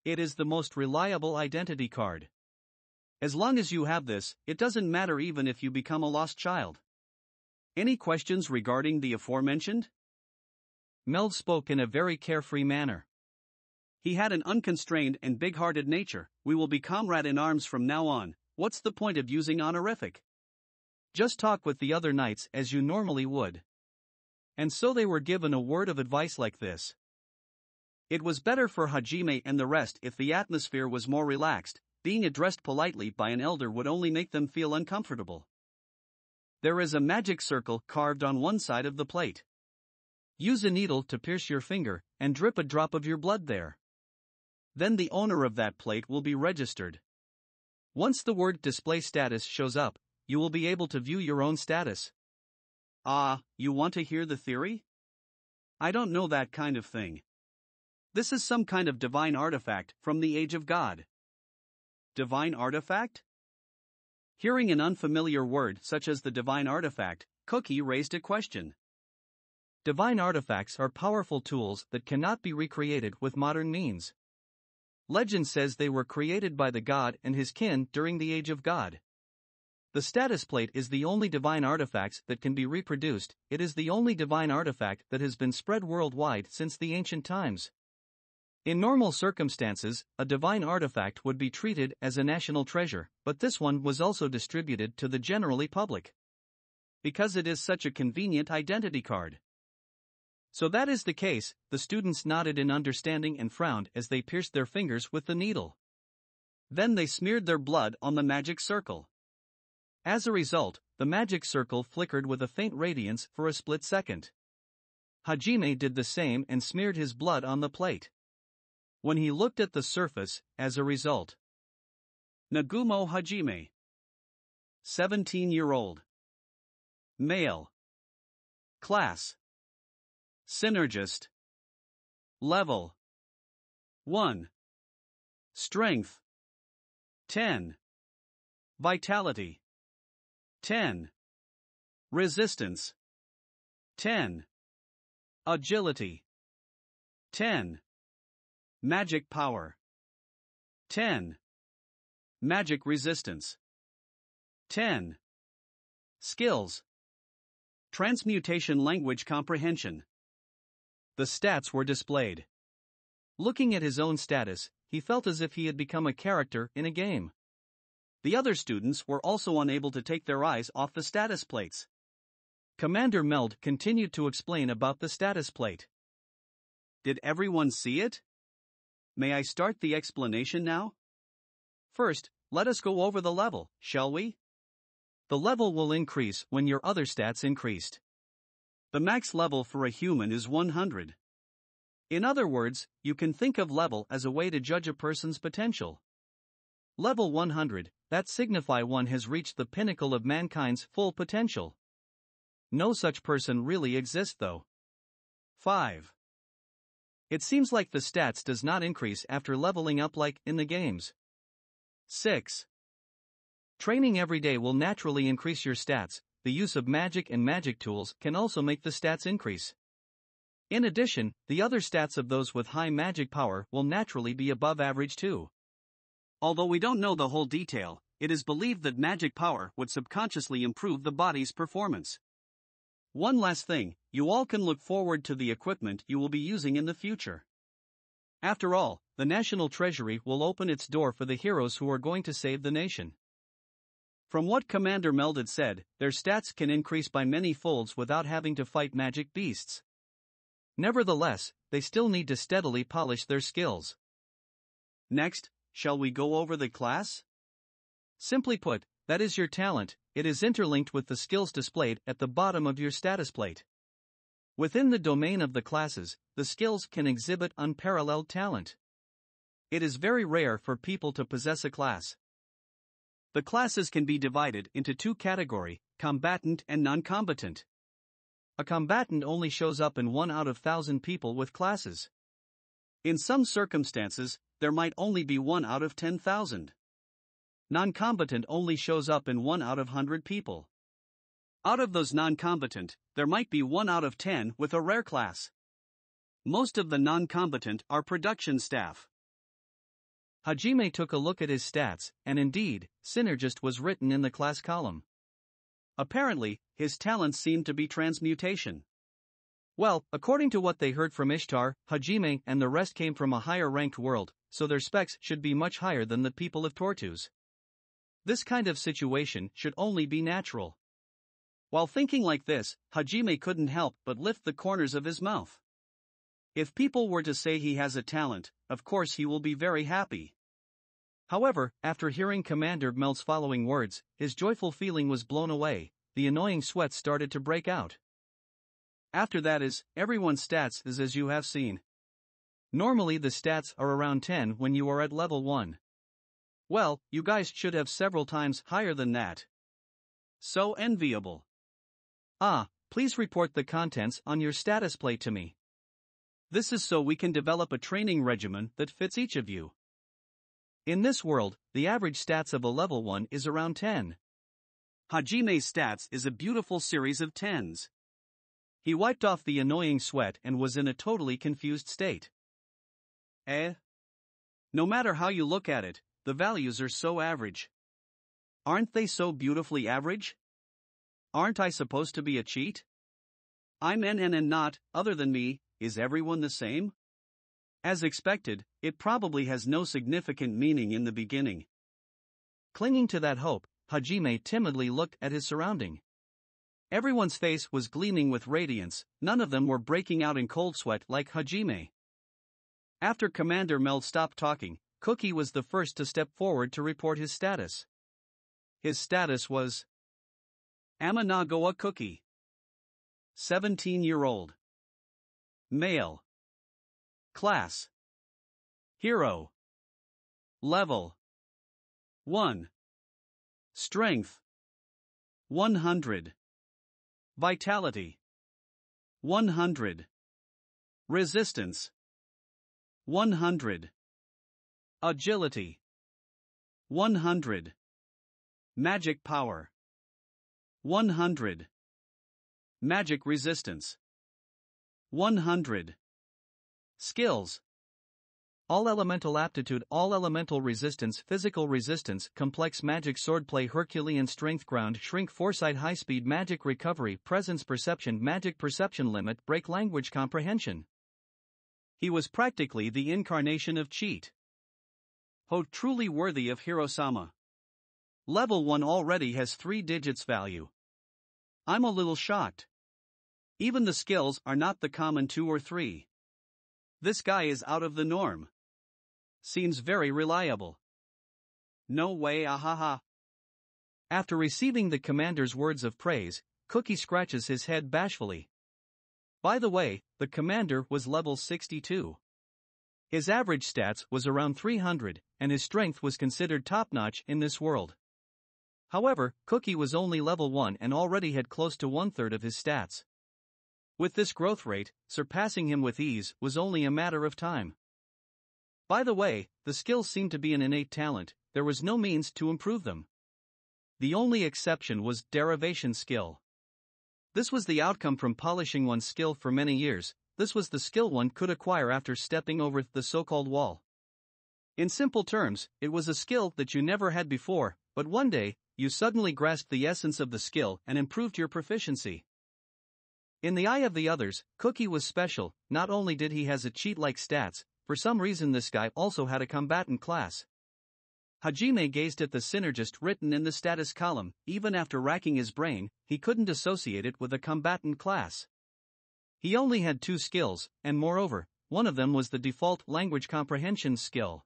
It is the most reliable identity card. As long as you have this, it doesn't matter even if you become a lost child. Any questions regarding the aforementioned? Mel spoke in a very carefree manner. He had an unconstrained and big-hearted nature. We will be comrade in arms from now on. What's the point of using honorific? Just talk with the other knights as you normally would. And so they were given a word of advice like this. It was better for Hajime and the rest if the atmosphere was more relaxed. Being addressed politely by an elder would only make them feel uncomfortable. There is a magic circle carved on one side of the plate. Use a needle to pierce your finger and drip a drop of your blood there. Then the owner of that plate will be registered. Once the word display status shows up, you will be able to view your own status. You want to hear the theory? I don't know that kind of thing. This is some kind of divine artifact from the Age of God. Divine artifact? Hearing an unfamiliar word such as the divine artifact, Cookie raised a question. Divine artifacts are powerful tools that cannot be recreated with modern means. Legend says they were created by the god and his kin during the Age of God. The status plate is the only divine artifact that can be reproduced. It is the only divine artifact that has been spread worldwide since the ancient times. In normal circumstances, a divine artifact would be treated as a national treasure, but this one was also distributed to the generally public. Because it is such a convenient identity card. So that is the case. The students nodded in understanding and frowned as they pierced their fingers with the needle. Then they smeared their blood on the magic circle. As a result, the magic circle flickered with a faint radiance for a split second. Hajime did the same and smeared his blood on the plate. When he looked at the surface, as a result. Nagumo Hajime. 17-year-old. Male. Class. Synergist. Level. 1. Strength. 10. Vitality. 10. Resistance. 10. Agility. 10. Magic power. 10. Magic resistance. 10. Skills. Transmutation language comprehension. The stats were displayed. Looking at his own status, he felt as if he had become a character in a game. The other students were also unable to take their eyes off the status plates. Commander Meld continued to explain about the status plate. Did everyone see it? May I start the explanation now? First, let us go over the level, shall we? The level will increase when your other stats increased. The max level for a human is 100. In other words, you can think of level as a way to judge a person's potential. Level 100, that signify one has reached the pinnacle of mankind's full potential. No such person really exists though. 5. It seems like the stats does not increase after leveling up like in the games. 6. Training every day will naturally increase your stats. The use of magic and magic tools can also make the stats increase. In addition, the other stats of those with high magic power will naturally be above average too. Although we don't know the whole detail, it is believed that magic power would subconsciously improve the body's performance. One last thing, you all can look forward to the equipment you will be using in the future. After all, the National Treasury will open its door for the heroes who are going to save the nation. From what Commander Meld had said, their stats can increase by many folds without having to fight magic beasts. Nevertheless, they still need to steadily polish their skills. Next, shall we go over the class? Simply put, that is your talent. It is interlinked with the skills displayed at the bottom of your status plate. Within the domain of the classes, the skills can exhibit unparalleled talent. It is very rare for people to possess a class. The classes can be divided into two categories, combatant and non-combatant. A combatant only shows up in 1 out of 1,000 people with classes. In some circumstances, there might only be 1 out of 10,000. Non-combatant only shows up in 1 out of 100 people. Out of those non-combatant, there might be 1 out of 10 with a rare class. Most of the non-combatant are production staff. Hajime took a look at his stats, and indeed, Synergist was written in the class column. Apparently, his talents seemed to be transmutation. Well, according to what they heard from Ishtar, Hajime and the rest came from a higher-ranked world, so their specs should be much higher than the people of Tortus. This kind of situation should only be natural. While thinking like this, Hajime couldn't help but lift the corners of his mouth. If people were to say he has a talent, of course he will be very happy. However, after hearing Commander Meld's following words, his joyful feeling was blown away. The annoying sweat started to break out. After that is, everyone's stats is as you have seen. Normally the stats are around 10 when you are at level 1. Well, you guys should have several times higher than that. So enviable. Please report the contents on your status plate to me. This is so we can develop a training regimen that fits each of you. In this world, the average stats of a level 1 is around 10. Hajime's stats is a beautiful series of 10s. He wiped off the annoying sweat and was in a totally confused state. No matter how you look at it, the values are so average. Aren't they so beautifully average? Aren't I supposed to be a cheat? I'm NN and not, other than me, is everyone the same? As expected, it probably has no significant meaning in the beginning. Clinging to that hope, Hajime timidly looked at his surrounding. Everyone's face was gleaming with radiance, none of them were breaking out in cold sweat like Hajime. After Commander Meld stopped talking, Cookie was the first to step forward to report his status. His status was Amanagawa Cookie. 17-year-old. Male. Class. Hero. Level. 1. Strength. 100. Vitality. 100. Resistance. 100. Agility. 100. Magic power. 100. Magic resistance. 100. Skills. All elemental aptitude, all elemental resistance, physical resistance, complex magic, swordplay, Herculean strength, ground shrink, foresight, high speed, magic recovery, presence perception, magic perception limit, break, language comprehension. He was practically the incarnation of cheat. Oh, truly worthy of Hiro-sama. Level 1 already has 3 digits value. I'm a little shocked. Even the skills are not the common 2 or 3. This guy is out of the norm. Seems very reliable. No way, ahaha. After receiving the commander's words of praise, Cookie scratches his head bashfully. By the way, the commander was level 62. His average stats was around 300, and his strength was considered top-notch in this world. However, Cookie was only level 1 and already had close to 1/3 of his stats. With this growth rate, surpassing him with ease was only a matter of time. By the way, the skills seemed to be an innate talent, there was no means to improve them. The only exception was derivation skill. This was the outcome from polishing one's skill for many years, this was the skill one could acquire after stepping over the so-called wall. In simple terms, it was a skill that you never had before, but one day, you suddenly grasped the essence of the skill and improved your proficiency. In the eye of the others, Cookie was special. Not only did he has a cheat-like stats, for some reason this guy also had a combatant class. Hajime gazed at the synergist written in the status column. Even after racking his brain, he couldn't associate it with a combatant class. He only had 2 skills, and moreover, one of them was the default language comprehension skill.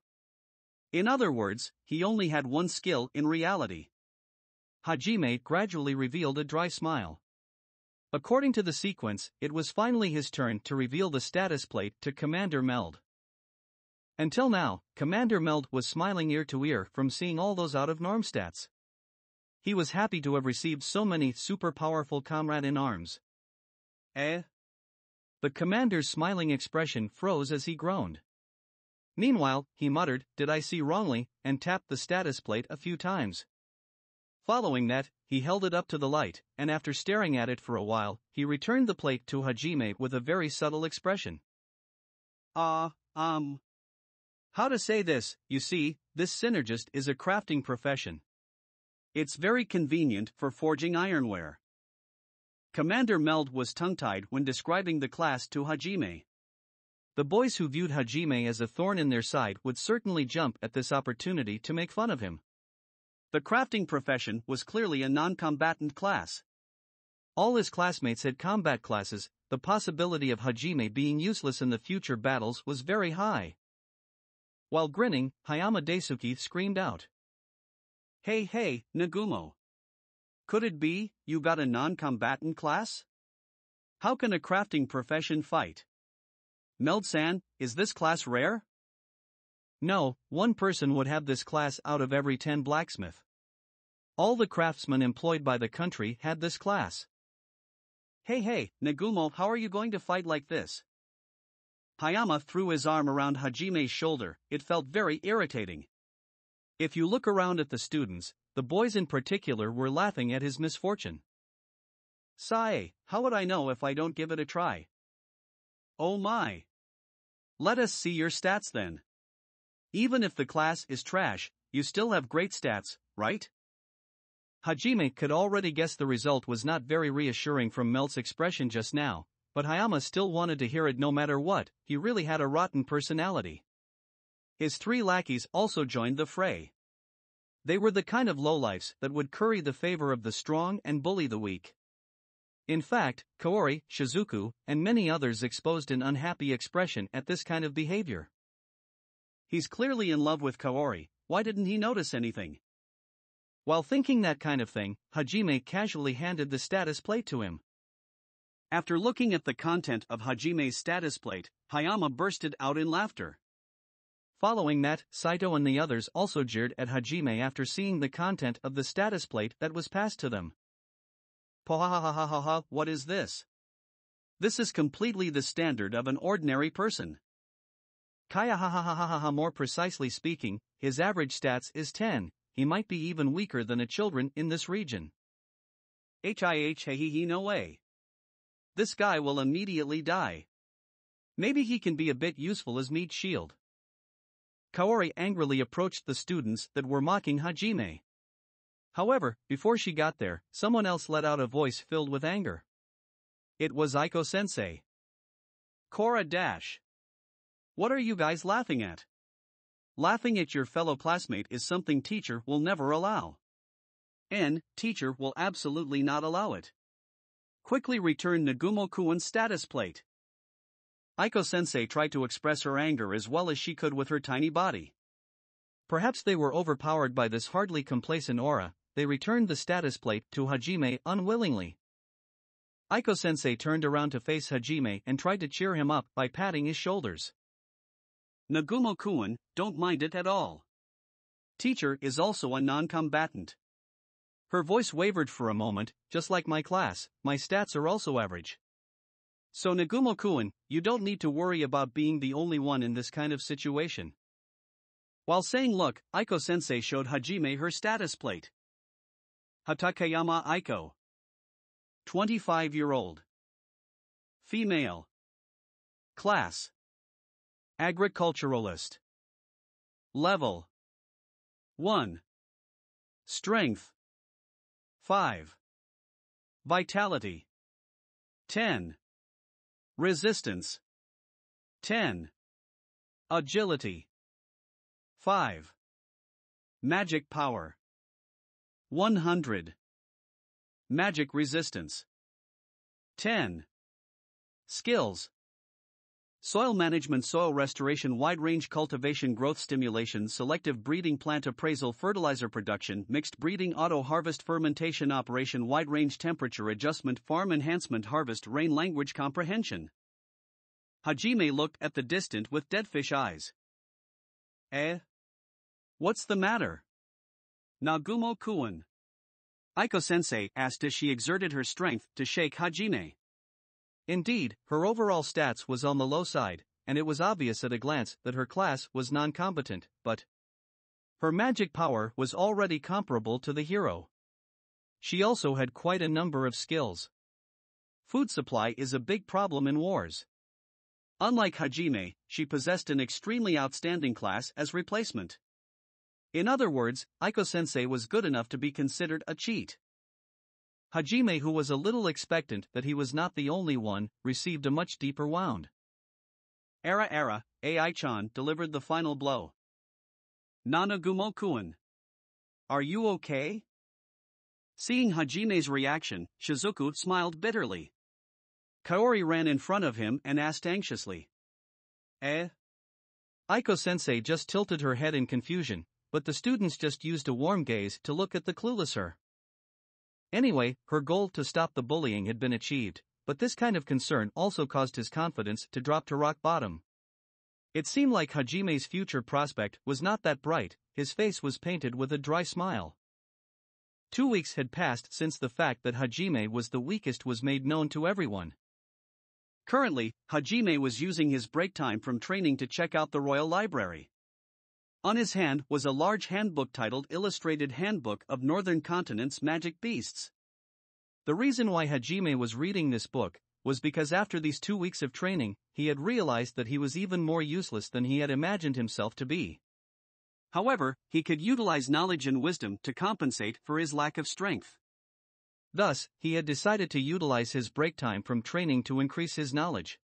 In other words, he only had 1 skill in reality. Hajime gradually revealed a dry smile. According to the sequence, it was finally his turn to reveal the status plate to Commander Meld. Until now, Commander Meld was smiling ear to ear from seeing all those out-of-norm stats. He was happy to have received so many super-powerful comrade-in-arms. Eh? The commander's smiling expression froze as he groaned. Meanwhile, he muttered, "Did I see wrongly?" and tapped the status plate a few times. Following that, he held it up to the light, and after staring at it for a while, he returned the plate to Hajime with a very subtle expression. How to say this? You see, this synergist is a crafting profession. It's very convenient for forging ironware. Commander Meld was tongue-tied when describing the class to Hajime. The boys who viewed Hajime as a thorn in their side would certainly jump at this opportunity to make fun of him. The crafting profession was clearly a non-combatant class. All his classmates had combat classes, the possibility of Hajime being useless in the future battles was very high. While grinning, Hayama Daisuke screamed out. Hey, Nagumo. Could it be, you got a non-combatant class? How can a crafting profession fight? Meld-san, is this class rare? No, 1 person would have this class out of every 10 blacksmith. All the craftsmen employed by the country had this class. Hey, Nagumo, how are you going to fight like this? Hayama threw his arm around Hajime's shoulder, it felt very irritating. If you look around at the students, the boys in particular were laughing at his misfortune. Sae, how would I know if I don't give it a try? Oh my. Let us see your stats then. Even if the class is trash, you still have great stats, right? Hajime could already guess the result was not very reassuring from Meld's expression just now, but Hayama still wanted to hear it no matter what. He really had a rotten personality. His 3 lackeys also joined the fray. They were the kind of lowlifes that would curry the favor of the strong and bully the weak. In fact, Kaori, Shizuku, and many others exposed an unhappy expression at this kind of behavior. He's clearly in love with Kaori, why didn't he notice anything? While thinking that kind of thing, Hajime casually handed the status plate to him. After looking at the content of Hajime's status plate, Hayama bursted out in laughter. Following that, Saito and the others also jeered at Hajime after seeing the content of the status plate that was passed to them. Pohahahahaha, what is this? This is completely the standard of an ordinary person. Kaya hahahaha, more precisely speaking, his average stats is 10, he might be even weaker than a children in this region. Hehehe, no way. This guy will immediately die. Maybe he can be a bit useful as meat shield. Kaori angrily approached the students that were mocking Hajime. However, before she got there, someone else let out a voice filled with anger. It was Aiko-sensei. Cora dash. What are you guys laughing at? Laughing at your fellow classmate is something teacher will never allow. And, teacher will absolutely not allow it. Quickly return Nagumo-kuan's status plate. Aiko-sensei tried to express her anger as well as she could with her tiny body. Perhaps they were overpowered by this hardly complacent aura. They returned the status plate to Hajime unwillingly. Aiko-sensei turned around to face Hajime and tried to cheer him up by patting his shoulders. Nagumo-kuan, don't mind it at all. Teacher is also a non-combatant. Her voice wavered for a moment. Just like my class, my stats are also average. So Nagumo-kuan, you don't need to worry about being the only one in this kind of situation. While saying look, Aiko-sensei showed Hajime her status plate. Hatakeyama Aiko. 25-year-old. Female. Class. Agriculturalist. Level. 1. Strength. 5. Vitality. 10. Resistance. 10. Agility. 5. Magic power. 100. Magic resistance. 10. Skills. Soil management, soil restoration, wide-range cultivation, growth stimulation, selective breeding, plant appraisal, fertilizer production, mixed breeding, auto-harvest, fermentation operation, wide-range temperature adjustment, farm enhancement, harvest, rain, language comprehension. Hajime looked at the distant with deadfish eyes. What's the matter? Nagumo-kuan. Aiko-sensei asked as she exerted her strength to shake Hajime. Indeed, her overall stats was on the low side, and it was obvious at a glance that her class was non-competent, but her magic power was already comparable to the hero. She also had quite a number of skills. Food supply is a big problem in wars. Unlike Hajime, she possessed an extremely outstanding class as replacement. In other words, Aiko-sensei was good enough to be considered a cheat. Hajime, who was a little expectant that he was not the only one, received a much deeper wound. Ai-chan delivered the final blow. Nagumo-kuan. Are you okay? Seeing Hajime's reaction, Shizuku smiled bitterly. Kaori ran in front of him and asked anxiously. Aiko-sensei just tilted her head in confusion, but the students just used a warm gaze to look at the clueless her. Anyway, her goal to stop the bullying had been achieved, but this kind of concern also caused his confidence to drop to rock bottom. It seemed like Hajime's future prospect was not that bright. His face was painted with a dry smile. 2 weeks had passed since the fact that Hajime was the weakest was made known to everyone. Currently, Hajime was using his break time from training to check out the Royal Library. On his hand was a large handbook titled Illustrated Handbook of Northern Continent's Magic Beasts. The reason why Hajime was reading this book was because after these 2 weeks of training, he had realized that he was even more useless than he had imagined himself to be. However, he could utilize knowledge and wisdom to compensate for his lack of strength. Thus, he had decided to utilize his break time from training to increase his knowledge.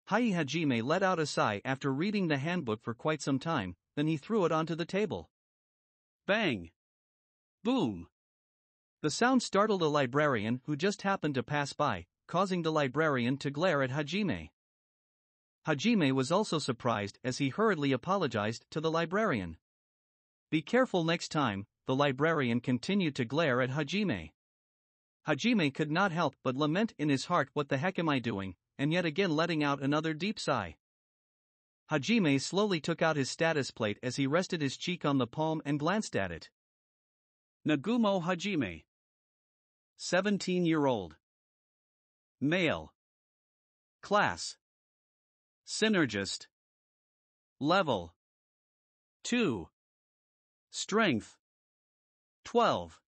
Hajime let out a sigh after reading the handbook for quite some time. Then he threw it onto the table. Bang! Boom! The sound startled a librarian who just happened to pass by, causing the librarian to glare at Hajime. Hajime was also surprised as he hurriedly apologized to the librarian. Be careful next time, the librarian continued to glare at Hajime. Hajime could not help but lament in his heart, what the heck am I doing, and yet again letting out another deep sigh. Hajime slowly took out his status plate as he rested his cheek on the palm and glanced at it. Nagumo Hajime. 17-year-old. Male. Class. Synergist. Level. 2. Strength. 12.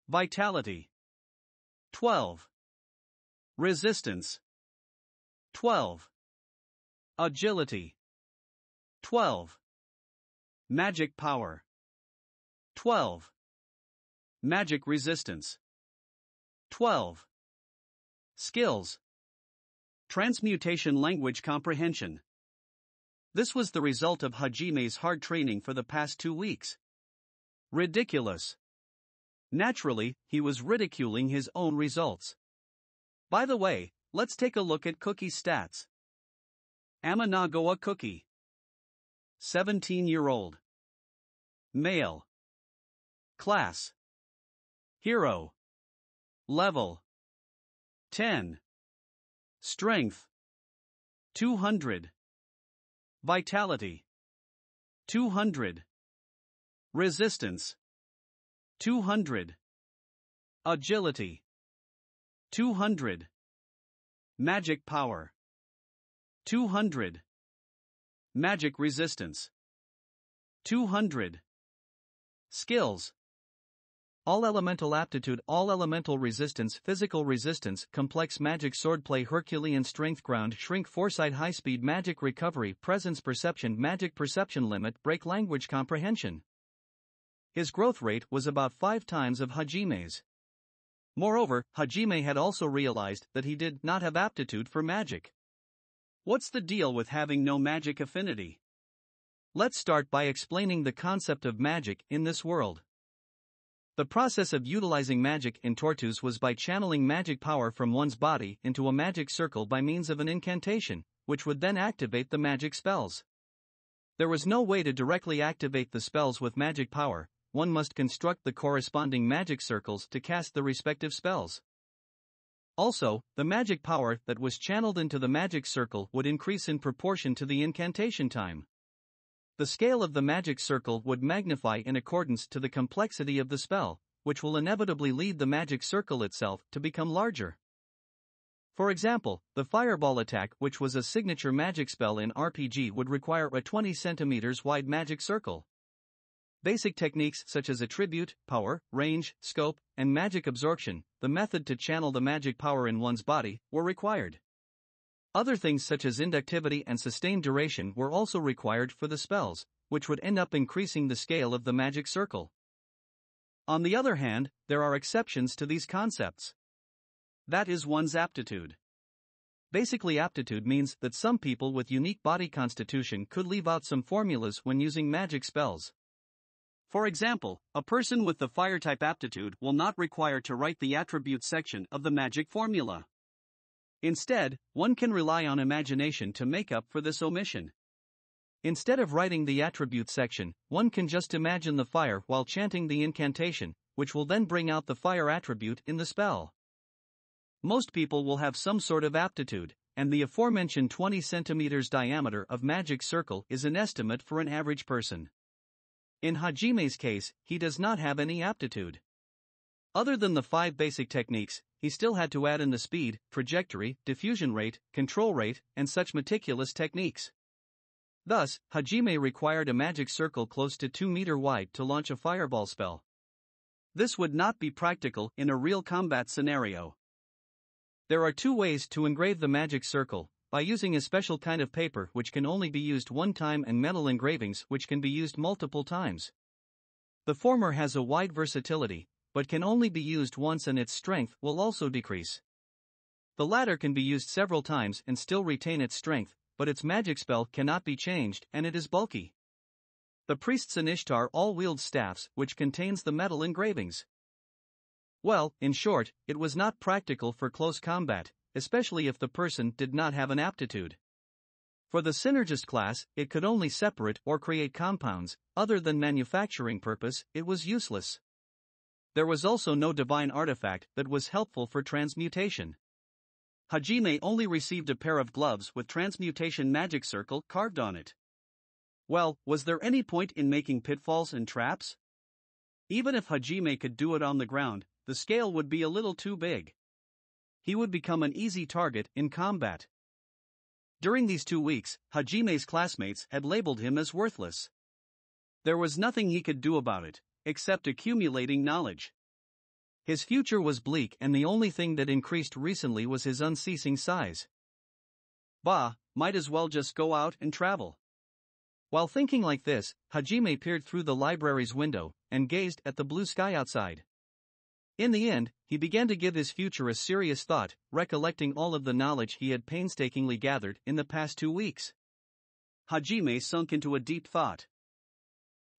Vitality. 12. Resistance. 12. Agility. 12. Magic power. 12. Magic resistance. 12. Skills. Transmutation language comprehension. This was the result of Hajime's hard training for the past 2 weeks. Ridiculous. Naturally, he was ridiculing his own results. By the way, let's take a look at Cookie's stats. Amanagawa Cookie. 17-year-old. Male. Class. Hero. Level. 10. Strength. 200. Vitality. 200. Resistance. 200. Agility. 200. Magic power. 200. Magic resistance. 200. Skills. All elemental aptitude, all elemental resistance, physical resistance, complex magic swordplay, Herculean strength, ground shrink, foresight, high speed, magic recovery, presence perception, magic perception limit, break, language comprehension. His growth rate was about 5 times of Hajime's. Moreover, Hajime had also realized that he did not have aptitude for magic. What's the deal with having no magic affinity? Let's start by explaining the concept of magic in this world. The process of utilizing magic in Tortus was by channeling magic power from one's body into a magic circle by means of an incantation, which would then activate the magic spells. There was no way to directly activate the spells with magic power. One must construct the corresponding magic circles to cast the respective spells. Also, the magic power that was channeled into the magic circle would increase in proportion to the incantation time. The scale of the magic circle would magnify in accordance to the complexity of the spell, which will inevitably lead the magic circle itself to become larger. For example, the fireball attack, which was a signature magic spell in RPG, would require a 20 cm wide magic circle. Basic techniques such as attribute, power, range, scope, and magic absorption, the method to channel the magic power in one's body, were required. Other things such as inductivity and sustained duration were also required for the spells, which would end up increasing the scale of the magic circle. On the other hand, there are exceptions to these concepts. That is one's aptitude. Basically, aptitude means that some people with unique body constitution could leave out some formulas when using magic spells. For example, a person with the fire-type aptitude will not require to write the attribute section of the magic formula. Instead, one can rely on imagination to make up for this omission. Instead of writing the attribute section, one can just imagine the fire while chanting the incantation, which will then bring out the fire attribute in the spell. Most people will have some sort of aptitude, and the aforementioned 20 cm diameter of magic circle is an estimate for an average person. In Hajime's case, he does not have any aptitude. Other than the 5 basic techniques, he still had to add in the speed, trajectory, diffusion rate, control rate, and such meticulous techniques. Thus, Hajime required a magic circle close to 2 meters wide to launch a fireball spell. This would not be practical in a real combat scenario. There are 2 ways to engrave the magic circle, by using a special kind of paper which can only be used one time and metal engravings which can be used multiple times. The former has a wide versatility, but can only be used once and its strength will also decrease. The latter can be used several times and still retain its strength, but its magic spell cannot be changed and it is bulky. The priests in Ishtar all wield staffs which contains the metal engravings. Well, in short, it was not practical for close combat, especially if the person did not have an aptitude. For the synergist class, it could only separate or create compounds. Other than manufacturing purpose, it was useless. There was also no divine artifact that was helpful for transmutation. Hajime only received a pair of gloves with transmutation magic circle carved on it. Well, was there any point in making pitfalls and traps? Even if Hajime could do it on the ground, the scale would be a little too big. He would become an easy target in combat. During these 2 weeks, Hajime's classmates had labeled him as worthless. There was nothing he could do about it, except accumulating knowledge. His future was bleak, and the only thing that increased recently was his unceasing sighs. Bah, might as well just go out and travel. While thinking like this, Hajime peered through the library's window and gazed at the blue sky outside. In the end, he began to give his future a serious thought, recollecting all of the knowledge he had painstakingly gathered in the past 2 weeks. Hajime sunk into a deep thought.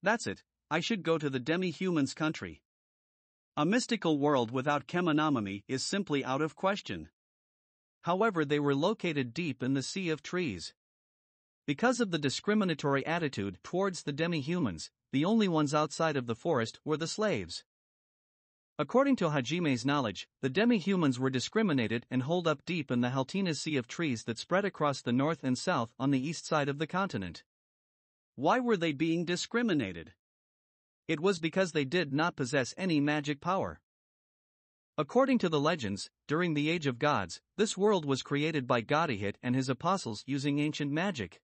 That's it, I should go to the demi-human's country. A mystical world without Kemonomami is simply out of question. However, they were located deep in the sea of trees. Because of the discriminatory attitude towards the demi-humans, the only ones outside of the forest were the slaves. According to Hajime's knowledge, the demi-humans were discriminated and holed up deep in the Haltina Sea of trees that spread across the north and south on the east side of the continent. Why were they being discriminated? It was because they did not possess any magic power. According to the legends, during the Age of Gods, this world was created by Godihit and his apostles using ancient magic.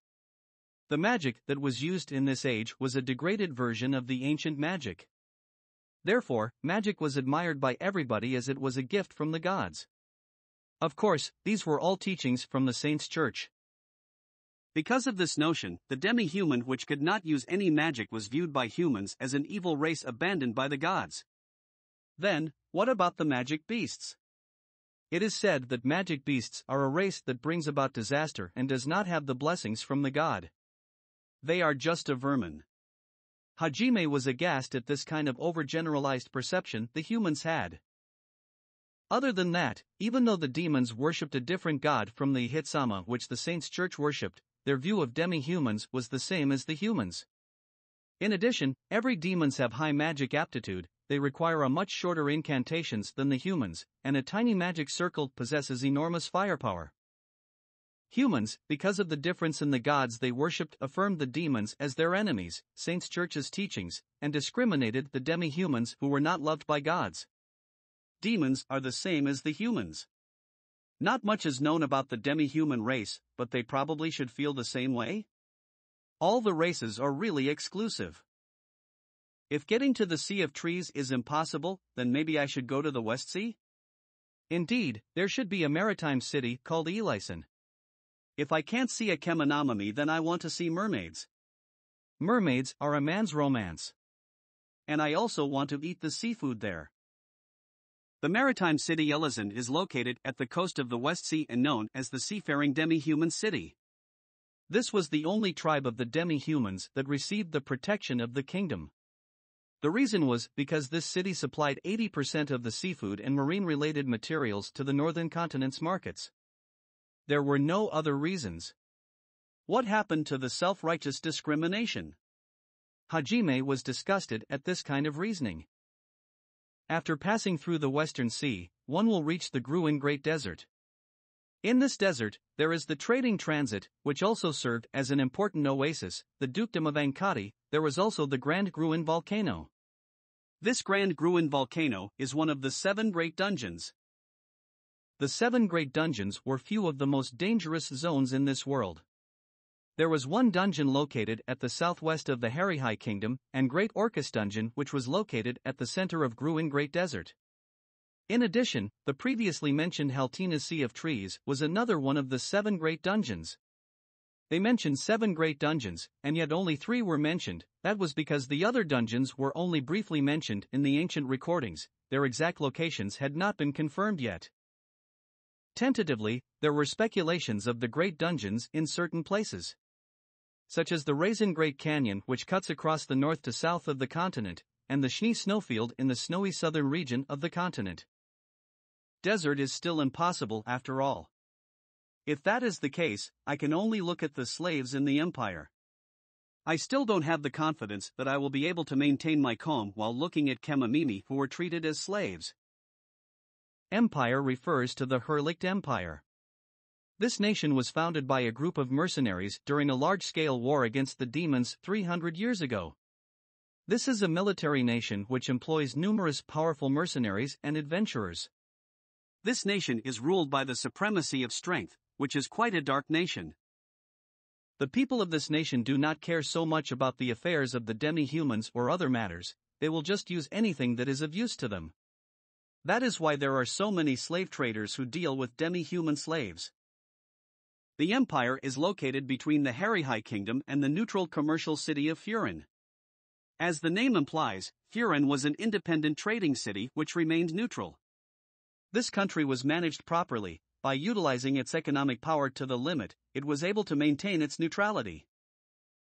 The magic that was used in this age was a degraded version of the ancient magic. Therefore, magic was admired by everybody as it was a gift from the gods. Of course, these were all teachings from the Saints' Church. Because of this notion, the demi-human which could not use any magic was viewed by humans as an evil race abandoned by the gods. Then, what about the magic beasts? It is said that magic beasts are a race that brings about disaster and does not have the blessings from the god. They are just a vermin. Hajime was aghast at this kind of overgeneralized perception the humans had. Other than that, even though the demons worshipped a different god from the Hitsama which the Saints' Church worshipped, their view of demi-humans was the same as the humans. In addition, every demons have high magic aptitude, they require a much shorter incantations than the humans, and a tiny magic circle possesses enormous firepower. Humans, because of the difference in the gods they worshipped, affirmed the demons as their enemies, Saints' Church's teachings, and discriminated the demi-humans who were not loved by gods. Demons are the same as the humans. Not much is known about the demi-human race, but they probably should feel the same way. All the races are really exclusive. If getting to the Sea of Trees is impossible, then maybe I should go to the West Sea? Indeed, there should be a maritime city called Elison. If I can't see a Kemonomami, then I want to see mermaids. Mermaids are a man's romance. And I also want to eat the seafood there. The maritime city Elison is located at the coast of the West Sea and known as the seafaring demi-human city. This was the only tribe of the demi-humans that received the protection of the kingdom. The reason was because this city supplied 80% of the seafood and marine-related materials to the northern continent's markets. There were no other reasons. What happened to the self-righteous discrimination? Hajime was disgusted at this kind of reasoning. After passing through the Western Sea, one will reach the Gruen Great Desert. In this desert, there is the trading transit, which also served as an important oasis, the dukedom of Ankati. There was also the Grand Gruen volcano. This Grand Gruen volcano is one of the 7 great dungeons. The 7 great dungeons were few of the most dangerous zones in this world. There was one dungeon located at the southwest of the Harihai Kingdom, and Great Orcus Dungeon which was located at the center of Gruen Great Desert. In addition, the previously mentioned Haltina Sea of Trees was another one of the 7 great dungeons. They mentioned 7 great dungeons, and yet only 3 were mentioned. That was because the other dungeons were only briefly mentioned in the ancient recordings, their exact locations had not been confirmed yet. Tentatively, there were speculations of the great dungeons in certain places, such as the Raisin Great Canyon which cuts across the north to south of the continent, and the Schnee Snowfield in the snowy southern region of the continent. Desert is still impossible after all. If that is the case, I can only look at the slaves in the empire. I still don't have the confidence that I will be able to maintain my calm while looking at Kemamimi who were treated as slaves. Empire refers to the Herlicht Empire. This nation was founded by a group of mercenaries during a large-scale war against the demons 300 years ago. This is a military nation which employs numerous powerful mercenaries and adventurers. This nation is ruled by the supremacy of strength, which is quite a dark nation. The people of this nation do not care so much about the affairs of the demi-humans or other matters, they will just use anything that is of use to them. That is why there are so many slave traders who deal with demi-human slaves. The empire is located between the Harihai Kingdom and the neutral commercial city of Furin. As the name implies, Furin was an independent trading city which remained neutral. This country was managed properly. By utilizing its economic power to the limit, it was able to maintain its neutrality.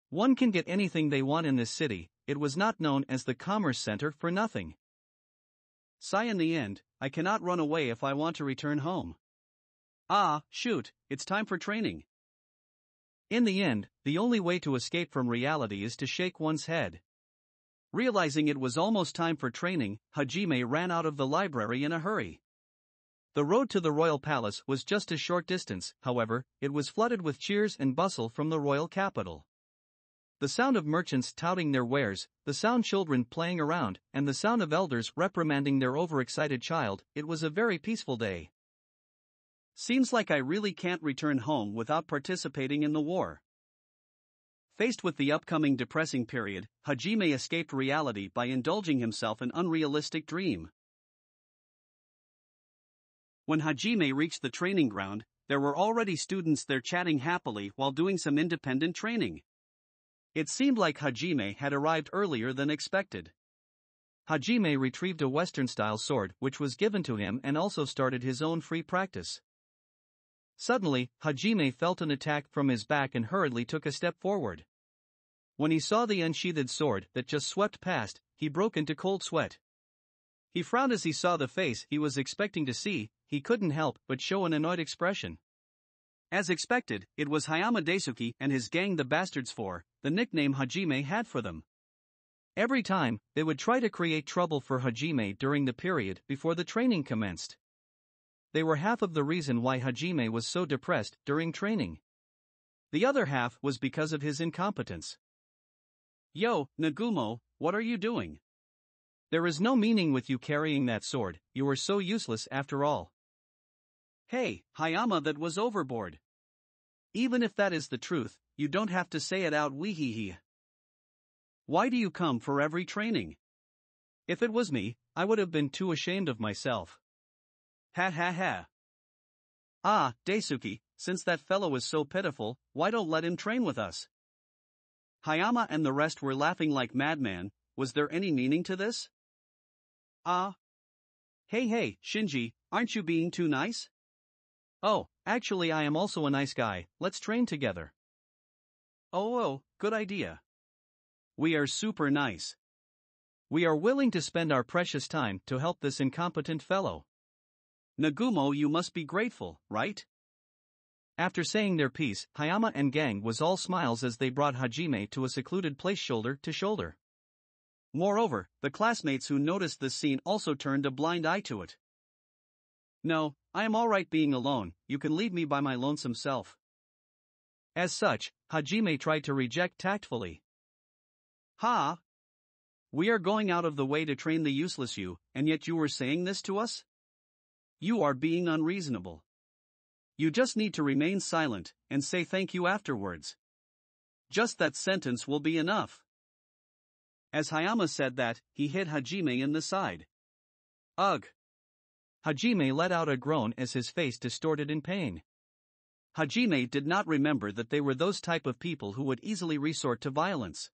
One can get anything they want in this city. It was not known as the commerce center for nothing. Sigh, in the end, I cannot run away if I want to return home. Ah, shoot, it's time for training. In the end, the only way to escape from reality is to shake one's head. Realizing it was almost time for training, Hajime ran out of the library in a hurry. The road to the royal palace was just a short distance. However, it was flooded with cheers and bustle from the royal capital. The sound of merchants touting their wares, the sound children playing around, and the sound of elders reprimanding their overexcited child. It was a very peaceful day. Seems like I really can't return home without participating in the war. Faced with the upcoming depressing period, Hajime escaped reality by indulging himself in an unrealistic dream. When Hajime reached the training ground, there were already students there chatting happily while doing some independent training. It seemed like Hajime had arrived earlier than expected. Hajime retrieved a Western-style sword which was given to him and also started his own free practice. Suddenly, Hajime felt an attack from his back and hurriedly took a step forward. When he saw the unsheathed sword that just swept past, he broke into cold sweat. He frowned as he saw the face he was expecting to see. He couldn't help but show an annoyed expression. As expected, it was Hayama Daisuke and his gang, the Bastards 4, the nickname Hajime had for them. Every time, they would try to create trouble for Hajime during the period before the training commenced. They were half of the reason why Hajime was so depressed during training. The other half was because of his incompetence. Yo, Nagumo, what are you doing? There is no meaning with you carrying that sword, you are so useless after all. Hey, Hayama, that was overboard. Even if that is the truth, you don't have to say it out, weehehe. Why do you come for every training? If it was me, I would have been too ashamed of myself. Ha ha ha. Ah, Daisuke, since that fellow is so pitiful, why don't let him train with us? Hayama and the rest were laughing like madmen. Was there any meaning to this? Hey, Shinji, aren't you being too nice? Oh, actually I am also a nice guy, let's train together. Oh, good idea. We are super nice. We are willing to spend our precious time to help this incompetent fellow. Nagumo, you must be grateful, right? After saying their piece, Hayama and gang was all smiles as they brought Hajime to a secluded place shoulder to shoulder. Moreover, the classmates who noticed this scene also turned a blind eye to it. No, I am alright being alone, you can leave me by my lonesome self. As such, Hajime tried to reject tactfully. Ha! We are going out of the way to train the useless you, and yet you were saying this to us? You are being unreasonable. You just need to remain silent, and say thank you afterwards. Just that sentence will be enough. As Hayama said that, he hit Hajime in the side. Ugh! Hajime let out a groan as his face distorted in pain. Hajime did not remember that they were those type of people who would easily resort to violence.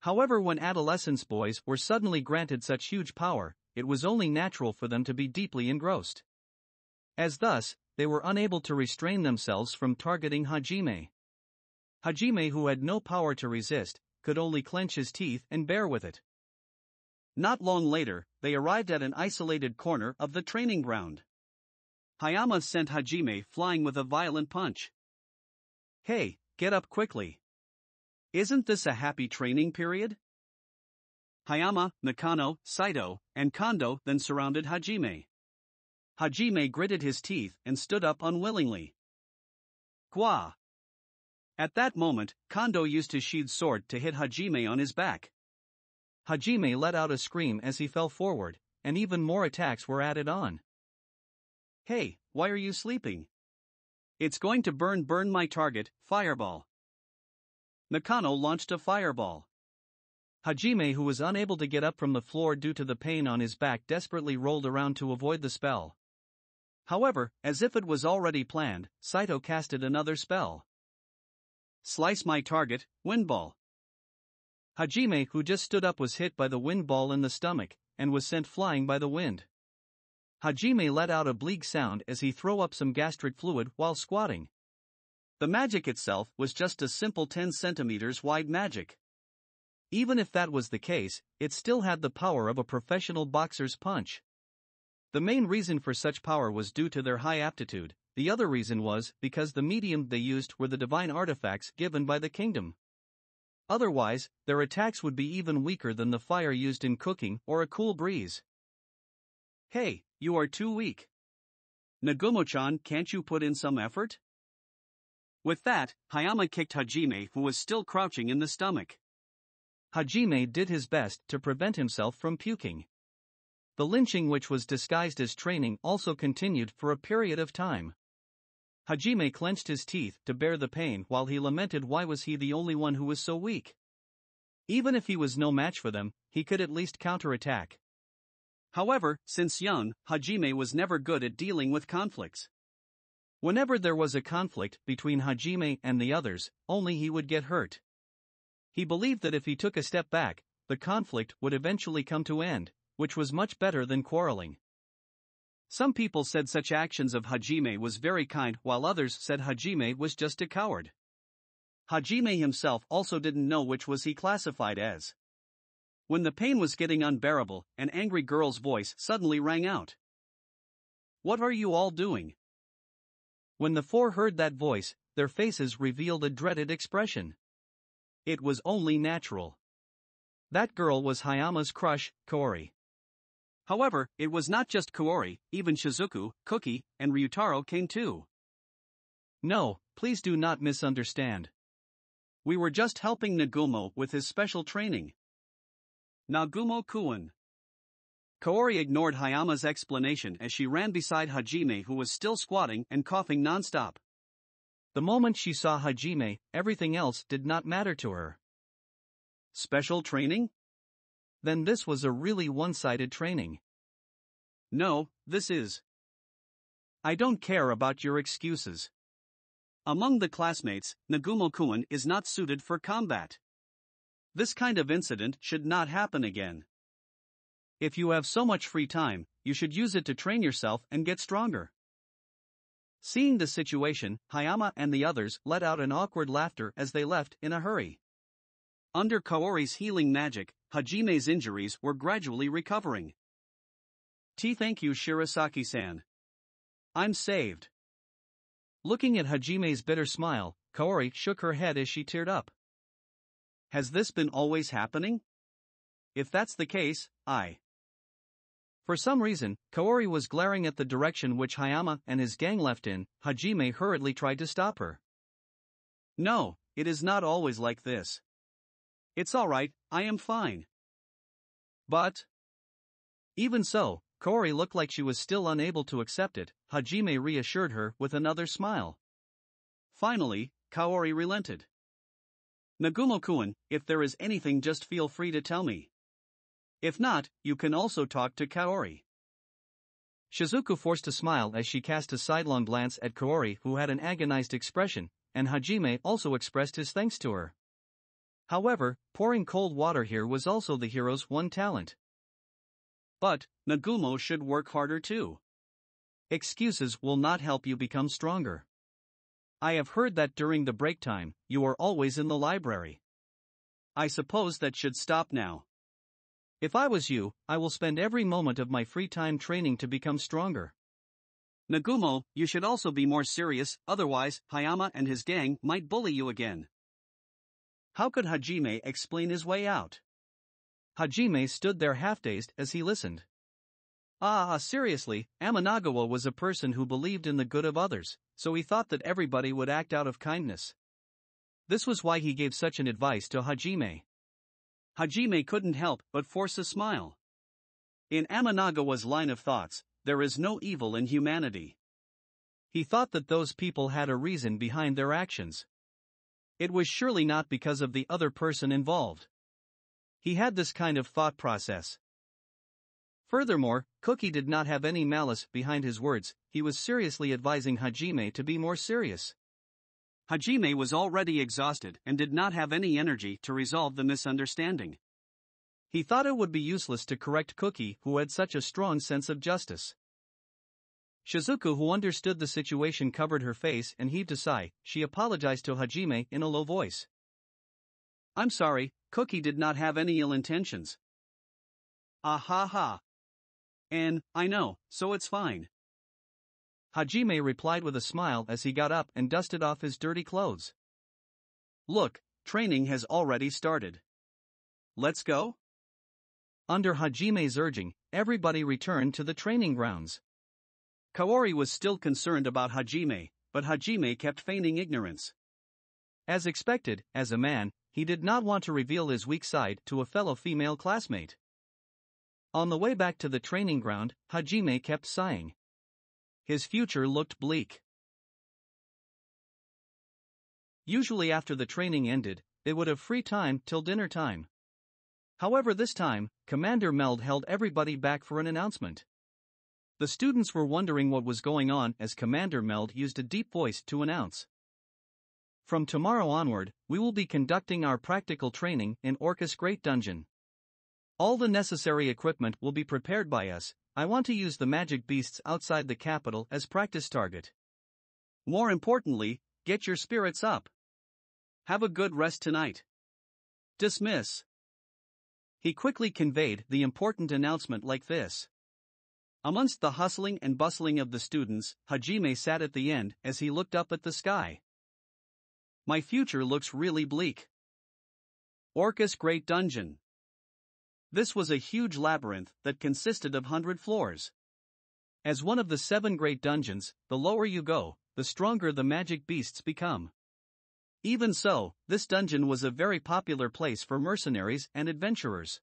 However, when adolescent boys were suddenly granted such huge power, it was only natural for them to be deeply engrossed. As thus, they were unable to restrain themselves from targeting Hajime. Hajime, who had no power to resist, could only clench his teeth and bear with it. Not long later, they arrived at an isolated corner of the training ground. Hayama sent Hajime flying with a violent punch. Hey, get up quickly. Isn't this a happy training period? Hayama, Nakano, Saito, and Kondo then surrounded Hajime. Hajime gritted his teeth and stood up unwillingly. Gwa! At that moment, Kondo used his sheathed sword to hit Hajime on his back. Hajime let out a scream as he fell forward, and even more attacks were added on. Hey, why are you sleeping? It's going to burn my target, fireball. Nakano launched a fireball. Hajime, who was unable to get up from the floor due to the pain on his back, desperately rolled around to avoid the spell. However, as if it was already planned, Saito casted another spell. Slice my target, wind ball. Hajime, who just stood up, was hit by the wind ball in the stomach, and was sent flying by the wind. Hajime let out a bleak sound as he threw up some gastric fluid while squatting. The magic itself was just a simple 10 centimeters wide magic. Even if that was the case, it still had the power of a professional boxer's punch. The main reason for such power was due to their high aptitude. The other reason was because the medium they used were the divine artifacts given by the kingdom. Otherwise, their attacks would be even weaker than the fire used in cooking or a cool breeze. Hey, you are too weak. Nagumo-chan, can't you put in some effort? With that, Hayama kicked Hajime, who was still crouching, in the stomach. Hajime did his best to prevent himself from puking. The lynching, which was disguised as training, also continued for a period of time. Hajime clenched his teeth to bear the pain while he lamented why was he the only one who was so weak. Even if he was no match for them, he could at least counterattack. However, since young, Hajime was never good at dealing with conflicts. Whenever there was a conflict between Hajime and the others, only he would get hurt. He believed that if he took a step back, the conflict would eventually come to end, which was much better than quarreling. Some people said such actions of Hajime was very kind, while others said Hajime was just a coward. Hajime himself also didn't know which was he classified as. When the pain was getting unbearable, an angry girl's voice suddenly rang out. What are you all doing? When the four heard that voice, their faces revealed a dreaded expression. It was only natural. That girl was Hayama's crush, Kaori. However, it was not just Kaori, even Shizuku, Cookie, and Ryutaro came too. No, please do not misunderstand. We were just helping Nagumo with his special training. Nagumo-kun. Kaori ignored Hayama's explanation as she ran beside Hajime, who was still squatting and coughing nonstop. The moment she saw Hajime, everything else did not matter to her. Special training? Then this was a really one-sided training. No, this is. I don't care about your excuses. Among the classmates, Nagumo-kun is not suited for combat. This kind of incident should not happen again. If you have so much free time, you should use it to train yourself and get stronger. Seeing the situation, Hayama and the others let out an awkward laughter as they left in a hurry. Under Kaori's healing magic, Hajime's injuries were gradually recovering. Thank you, Shirasaki-san. I'm saved. Looking at Hajime's bitter smile, Kaori shook her head as she teared up. Has this been always happening? If that's the case, For some reason, Kaori was glaring at the direction which Hayama and his gang left in. Hajime hurriedly tried to stop her. No, it is not always like this. It's alright, I am fine. But even so, Kaori looked like she was still unable to accept it. Hajime reassured her with another smile. Finally, Kaori relented. Nagumo-kun, if there is anything, just feel free to tell me. If not, you can also talk to Kaori. Shizuku forced a smile as she cast a sidelong glance at Kaori, who had an agonized expression, and Hajime also expressed his thanks to her. However, pouring cold water here was also the hero's one talent. But Nagumo should work harder too. Excuses will not help you become stronger. I have heard that during the break time, you are always in the library. I suppose that should stop now. If I was you, I will spend every moment of my free time training to become stronger. Nagumo, you should also be more serious, otherwise, Hayama and his gang might bully you again. How could Hajime explain his way out? Hajime stood there half-dazed as he listened. Seriously, Amanagawa was a person who believed in the good of others, so he thought that everybody would act out of kindness. This was why he gave such an advice to Hajime. Hajime couldn't help but force a smile. In Amanagawa's line of thoughts, there is no evil in humanity. He thought that those people had a reason behind their actions. It was surely not because of the other person involved. He had this kind of thought process. Furthermore, Cookie did not have any malice behind his words, he was seriously advising Hajime to be more serious. Hajime was already exhausted and did not have any energy to resolve the misunderstanding. He thought it would be useless to correct Cookie, who had such a strong sense of justice. Shizuku, who understood the situation, covered her face and heaved a sigh. She apologized to Hajime in a low voice. "I'm sorry, Cookie did not have any ill intentions." "Ah ha ha. And, I know, so it's fine." Hajime replied with a smile as he got up and dusted off his dirty clothes. "Look, training has already started. Let's go?" Under Hajime's urging, everybody returned to the training grounds. Kaori was still concerned about Hajime, but Hajime kept feigning ignorance. As expected, as a man, he did not want to reveal his weak side to a fellow female classmate. On the way back to the training ground, Hajime kept sighing. His future looked bleak. Usually after the training ended, they would have free time till dinner time. However, this time, Commander Meld held everybody back for an announcement. The students were wondering what was going on as Commander Meld used a deep voice to announce. "From tomorrow onward, we will be conducting our practical training in Orcus Great Dungeon. All the necessary equipment will be prepared by us. I want to use the magic beasts outside the capital as practice target. More importantly, get your spirits up. Have a good rest tonight. Dismiss." He quickly conveyed the important announcement like this. Amongst the hustling and bustling of the students, Hajime sat at the end as he looked up at the sky. "My future looks really bleak. Orcus Great Dungeon." This was a huge labyrinth that consisted of 100 floors. As one of the 7 great dungeons, the lower you go, the stronger the magic beasts become. Even so, this dungeon was a very popular place for mercenaries and adventurers.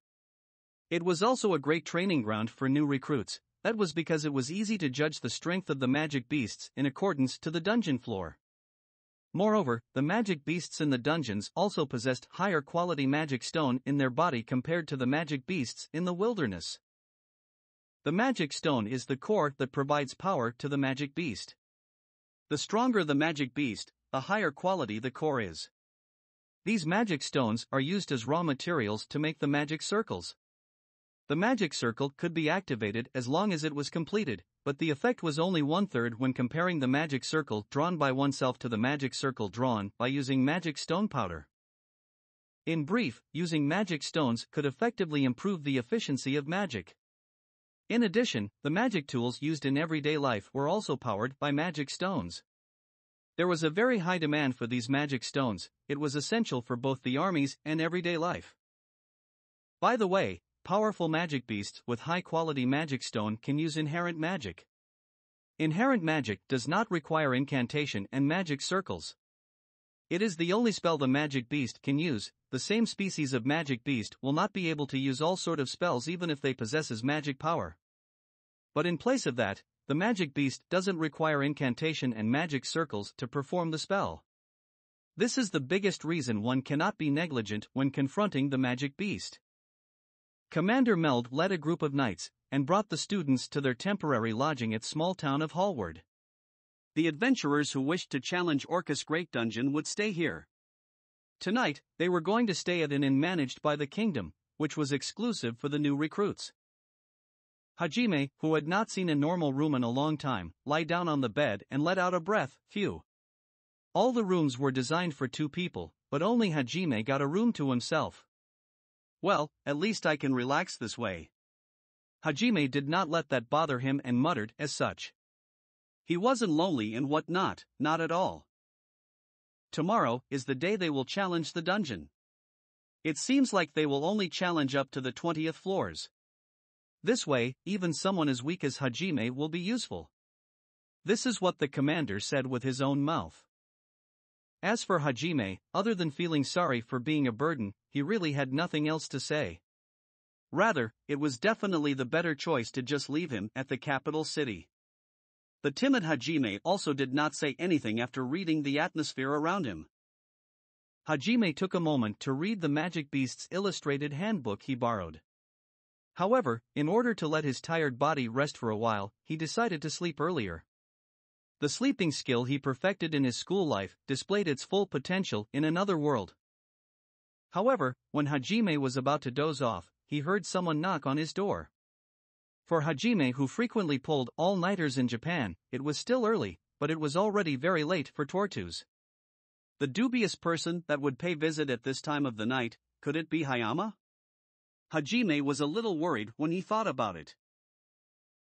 It was also a great training ground for new recruits. That was because it was easy to judge the strength of the magic beasts in accordance to the dungeon floor. Moreover, the magic beasts in the dungeons also possessed higher quality magic stone in their body compared to the magic beasts in the wilderness. The magic stone is the core that provides power to the magic beast. The stronger the magic beast, the higher quality the core is. These magic stones are used as raw materials to make the magic circles. The magic circle could be activated as long as it was completed, but the effect was only 1/3 when comparing the magic circle drawn by oneself to the magic circle drawn by using magic stone powder. In brief, using magic stones could effectively improve the efficiency of magic. In addition, the magic tools used in everyday life were also powered by magic stones. There was a very high demand for these magic stones. It was essential for both the armies and everyday life. By the way, powerful magic beasts with high-quality magic stone can use inherent magic. Inherent magic does not require incantation and magic circles. It is the only spell the magic beast can use. The same species of magic beast will not be able to use all sort of spells even if they possesses magic power. But in place of that, the magic beast doesn't require incantation and magic circles to perform the spell. This is the biggest reason one cannot be negligent when confronting the magic beast. Commander Meld led a group of knights, and brought the students to their temporary lodging at small town of Hallward. The adventurers who wished to challenge Orcus Great Dungeon would stay here. Tonight, they were going to stay at an inn managed by the kingdom, which was exclusive for the new recruits. Hajime, who had not seen a normal room in a long time, lay down on the bed and let out a breath. Phew. All the rooms were designed for 2 people, but only Hajime got a room to himself. Well, at least I can relax this way. Hajime did not let that bother him and muttered as such. He wasn't lonely and whatnot, not at all. Tomorrow is the day they will challenge the dungeon. It seems like they will only challenge up to the 20th floors. This way, even someone as weak as Hajime will be useful. This is what the commander said with his own mouth. As for Hajime, other than feeling sorry for being a burden, he really had nothing else to say. Rather, it was definitely the better choice to just leave him at the capital city. The timid Hajime also did not say anything after reading the atmosphere around him. Hajime took a moment to read the Magic Beast's illustrated handbook he borrowed. However, in order to let his tired body rest for a while, he decided to sleep earlier. The sleeping skill he perfected in his school life displayed its full potential in another world. However, when Hajime was about to doze off, he heard someone knock on his door. For Hajime, who frequently pulled all-nighters in Japan, it was still early, but it was already very late for Tortus. The dubious person that would pay visit at this time of the night, could it be Hayama? Hajime was a little worried when he thought about it.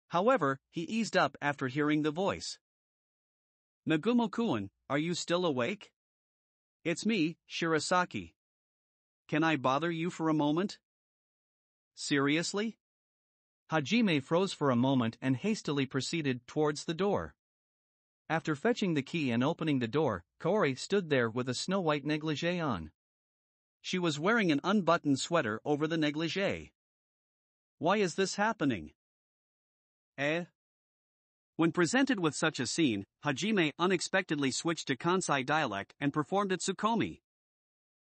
However, he eased up after hearing the voice. Nagumo-kun, are you still awake? It's me, Shirasaki. Can I bother you for a moment? Seriously? Hajime froze for a moment and hastily proceeded towards the door. After fetching the key and opening the door, Kaori stood there with a snow-white negligee on. She was wearing an unbuttoned sweater over the negligee. Why is this happening? When presented with such a scene, Hajime unexpectedly switched to Kansai dialect and performed at Tsukomi.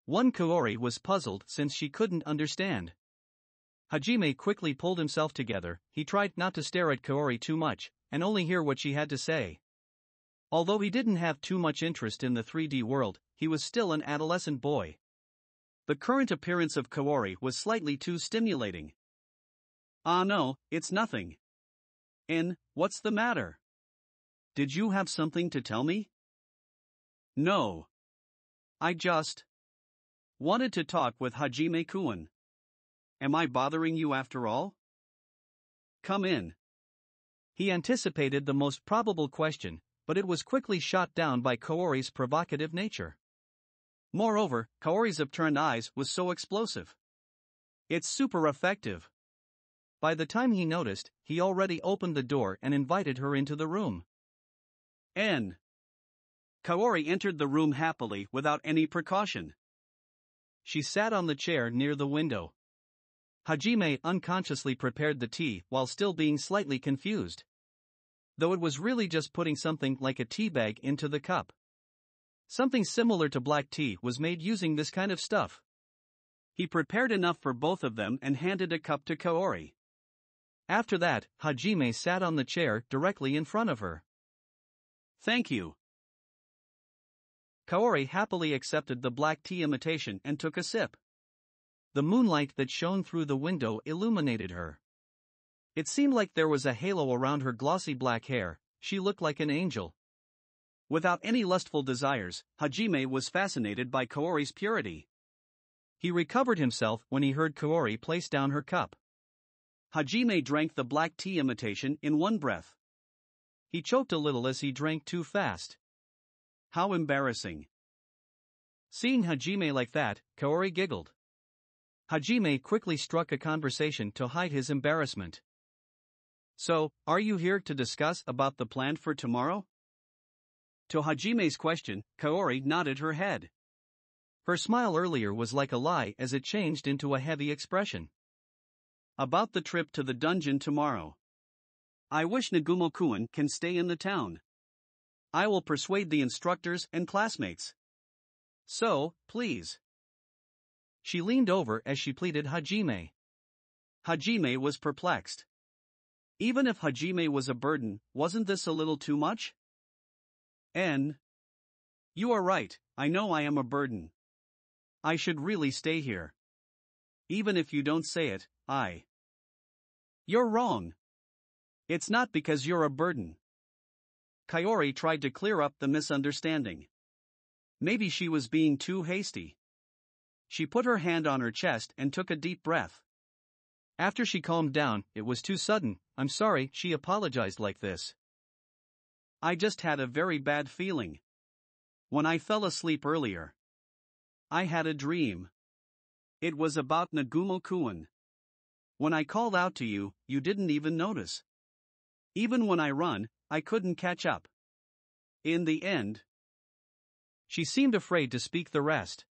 Kaori was puzzled since she couldn't understand. Hajime quickly pulled himself together. He tried not to stare at Kaori too much, and only hear what she had to say. Although he didn't have too much interest in the 3D world, he was still an adolescent boy. The current appearance of Kaori was slightly too stimulating. Ah no, it's nothing. What's the matter? Did you have something to tell me? No. I just wanted to talk with Hajime-kun. Am I bothering you after all? Come in. He anticipated the most probable question, but it was quickly shot down by Kaori's provocative nature. Moreover, Kaori's upturned eyes was so explosive. It's super effective. By the time he noticed, he already opened the door and invited her into the room. Kaori entered the room happily without any precaution. She sat on the chair near the window. Hajime unconsciously prepared the tea while still being slightly confused. Though it was really just putting something like a tea bag into the cup. Something similar to black tea was made using this kind of stuff. He prepared enough for both of them and handed a cup to Kaori. After that, Hajime sat on the chair directly in front of her. Thank you. Kaori happily accepted the black tea imitation and took a sip. The moonlight that shone through the window illuminated her. It seemed like there was a halo around her glossy black hair. She looked like an angel. Without any lustful desires, Hajime was fascinated by Kaori's purity. He recovered himself when he heard Kaori place down her cup. Hajime drank the black tea imitation in one breath. He choked a little as he drank too fast. How embarrassing. Seeing Hajime like that, Kaori giggled. Hajime quickly struck a conversation to hide his embarrassment. So, are you here to discuss about the plan for tomorrow? To Hajime's question, Kaori nodded her head. Her smile earlier was like a lie as it changed into a heavy expression. About the trip to the dungeon tomorrow. I wish Nagumo-kun can stay in the town. I will persuade the instructors and classmates. So, please. She leaned over as she pleaded Hajime. Hajime was perplexed. Even if Hajime was a burden, wasn't this a little too much? You are right, I know I am a burden. I should really stay here. Even if you don't say it, You're wrong. It's not because you're a burden. Kaori tried to clear up the misunderstanding. Maybe she was being too hasty. She put her hand on her chest and took a deep breath. After she calmed down, it was too sudden. I'm sorry, she apologized like this. I just had a very bad feeling. When I fell asleep earlier, I had a dream. It was about Nagumo-kun. When I called out to you, you didn't even notice. Even when I run, I couldn't catch up. In the end, she seemed afraid to speak the rest.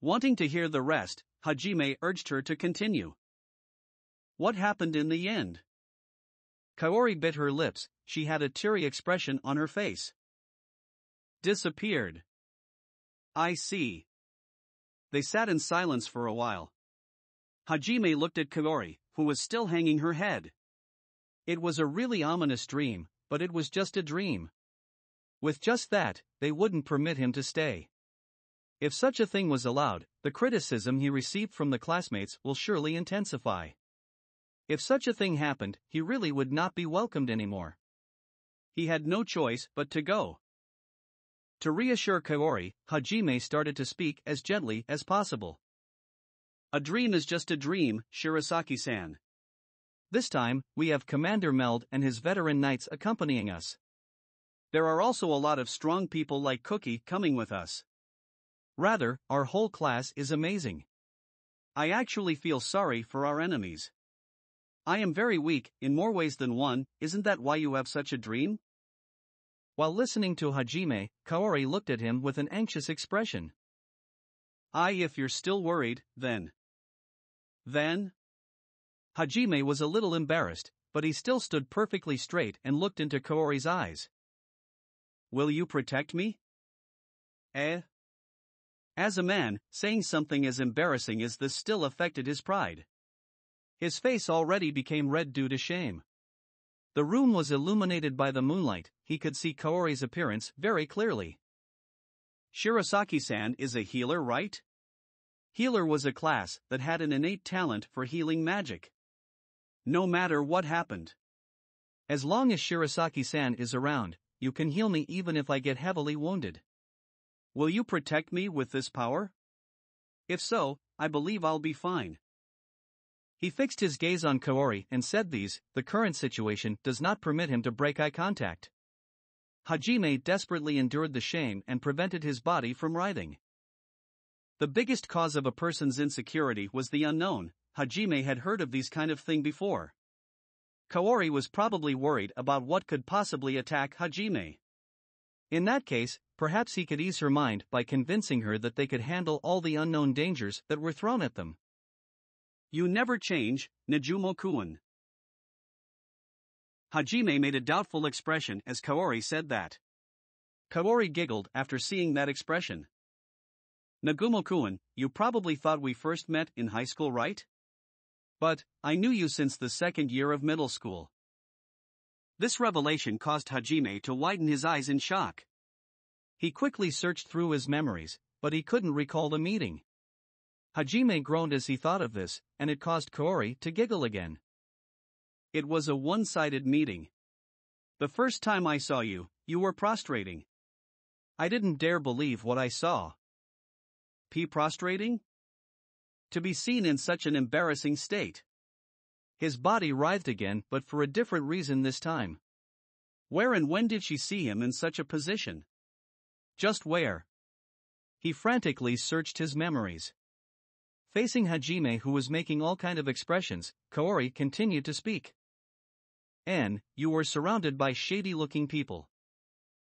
Wanting to hear the rest, Hajime urged her to continue. What happened in the end? Kaori bit her lips. She had a teary expression on her face. Disappeared. I see. They sat in silence for a while. Hajime looked at Kaori, who was still hanging her head. It was a really ominous dream, but it was just a dream. With just that, they wouldn't permit him to stay. If such a thing was allowed, the criticism he received from the classmates will surely intensify. If such a thing happened, he really would not be welcomed anymore. He had no choice but to go. To reassure Kaori, Hajime started to speak as gently as possible. A dream is just a dream, Shirasaki-san. This time, we have Commander Meld and his veteran knights accompanying us. There are also a lot of strong people like Cookie coming with us. Rather, our whole class is amazing. I actually feel sorry for our enemies. I am very weak, in more ways than one. Isn't that why you have such a dream? While listening to Hajime, Kaori looked at him with an anxious expression. If you're still worried, then. Hajime was a little embarrassed, but he still stood perfectly straight and looked into Kaori's eyes. Will you protect me? As a man, saying something as embarrassing as this still affected his pride. His face already became red due to shame. The room was illuminated by the moonlight. He could see Kaori's appearance very clearly. Shirasaki-san is a healer, right? Healer was a class that had an innate talent for healing magic. No matter what happened. As long as Shirasaki-san is around, you can heal me even if I get heavily wounded. Will you protect me with this power? If so, I believe I'll be fine. He fixed his gaze on Kaori and said the current situation does not permit him to break eye contact. Hajime desperately endured the shame and prevented his body from writhing. The biggest cause of a person's insecurity was the unknown. Hajime had heard of these kind of thing before. Kaori was probably worried about what could possibly attack Hajime. In that case, perhaps he could ease her mind by convincing her that they could handle all the unknown dangers that were thrown at them. You never change, Najumo-kun. Hajime made a doubtful expression as Kaori said that. Kaori giggled after seeing that expression. Nagumo-kun, you probably thought we first met in high school, right? But, I knew you since the second year of middle school. This revelation caused Hajime to widen his eyes in shock. He quickly searched through his memories, but he couldn't recall the meeting. Hajime groaned as he thought of this, and it caused Kaori to giggle again. It was a one-sided meeting. The first time I saw you, you were prostrating. I didn't dare believe what I saw. Prostrating? To be seen in such an embarrassing state. His body writhed again, but for a different reason this time. Where and when did she see him in such a position? Just where? He frantically searched his memories. Facing Hajime, who was making all kind of expressions, Kaori continued to speak. You were surrounded by shady-looking people.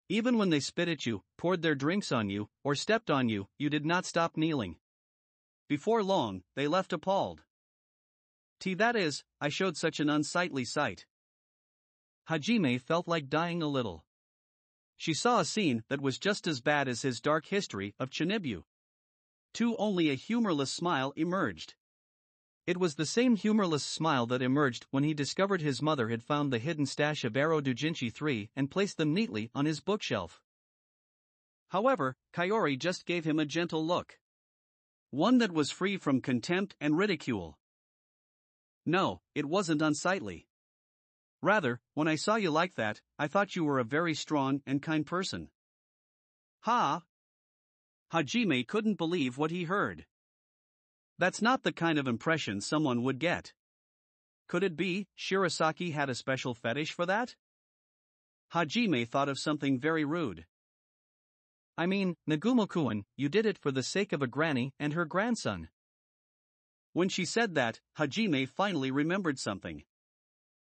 Even when they spit at you, poured their drinks on you, or stepped on you, you did not stop kneeling. Before long, they left appalled. That is, I showed such an unsightly sight. Hajime felt like dying a little. She saw a scene that was just as bad as his dark history of Chinibu. Only a humorless smile emerged. It was the same humorless smile that emerged when he discovered his mother had found the hidden stash of Aro Doujinshi 3 and placed them neatly on his bookshelf. However, Kaori just gave him a gentle look. One that was free from contempt and ridicule. No, it wasn't unsightly. Rather, when I saw you like that, I thought you were a very strong and kind person. Hajime couldn't believe what he heard. That's not the kind of impression someone would get. Could it be Shirasaki had a special fetish for that? Hajime thought of something very rude. I mean, Nagumo-kun, you did it for the sake of a granny and her grandson. When she said that, Hajime finally remembered something.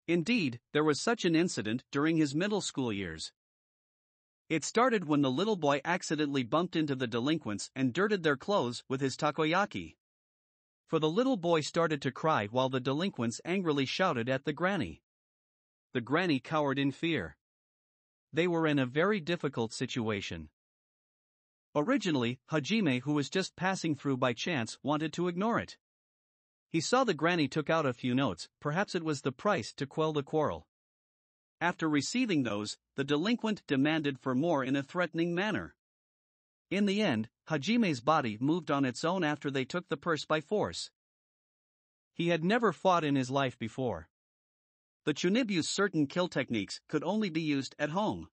Indeed, there was such an incident during his middle school years. It started when the little boy accidentally bumped into the delinquents and dirted their clothes with his takoyaki. For the little boy started to cry while the delinquents angrily shouted at the granny. The granny cowered in fear. They were in a very difficult situation. Originally, Hajime, who was just passing through by chance, wanted to ignore it. He saw the granny took out a few notes, perhaps it was the price to quell the quarrel. After receiving those, the delinquent demanded for more in a threatening manner. In the end, Hajime's body moved on its own after they took the purse by force. He had never fought in his life before. The Chunibyu's certain kill techniques could only be used at home.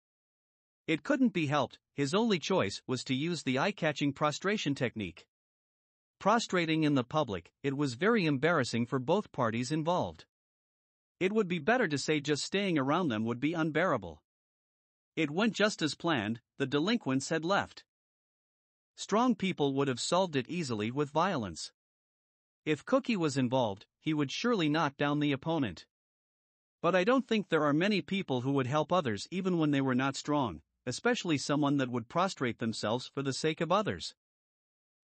It couldn't be helped, his only choice was to use the eye-catching prostration technique. Prostrating in the public, it was very embarrassing for both parties involved. It would be better to say just staying around them would be unbearable. It went just as planned, the delinquents had left. Strong people would have solved it easily with violence. If Cookie was involved, he would surely knock down the opponent. But I don't think there are many people who would help others even when they were not strong, especially someone that would prostrate themselves for the sake of others.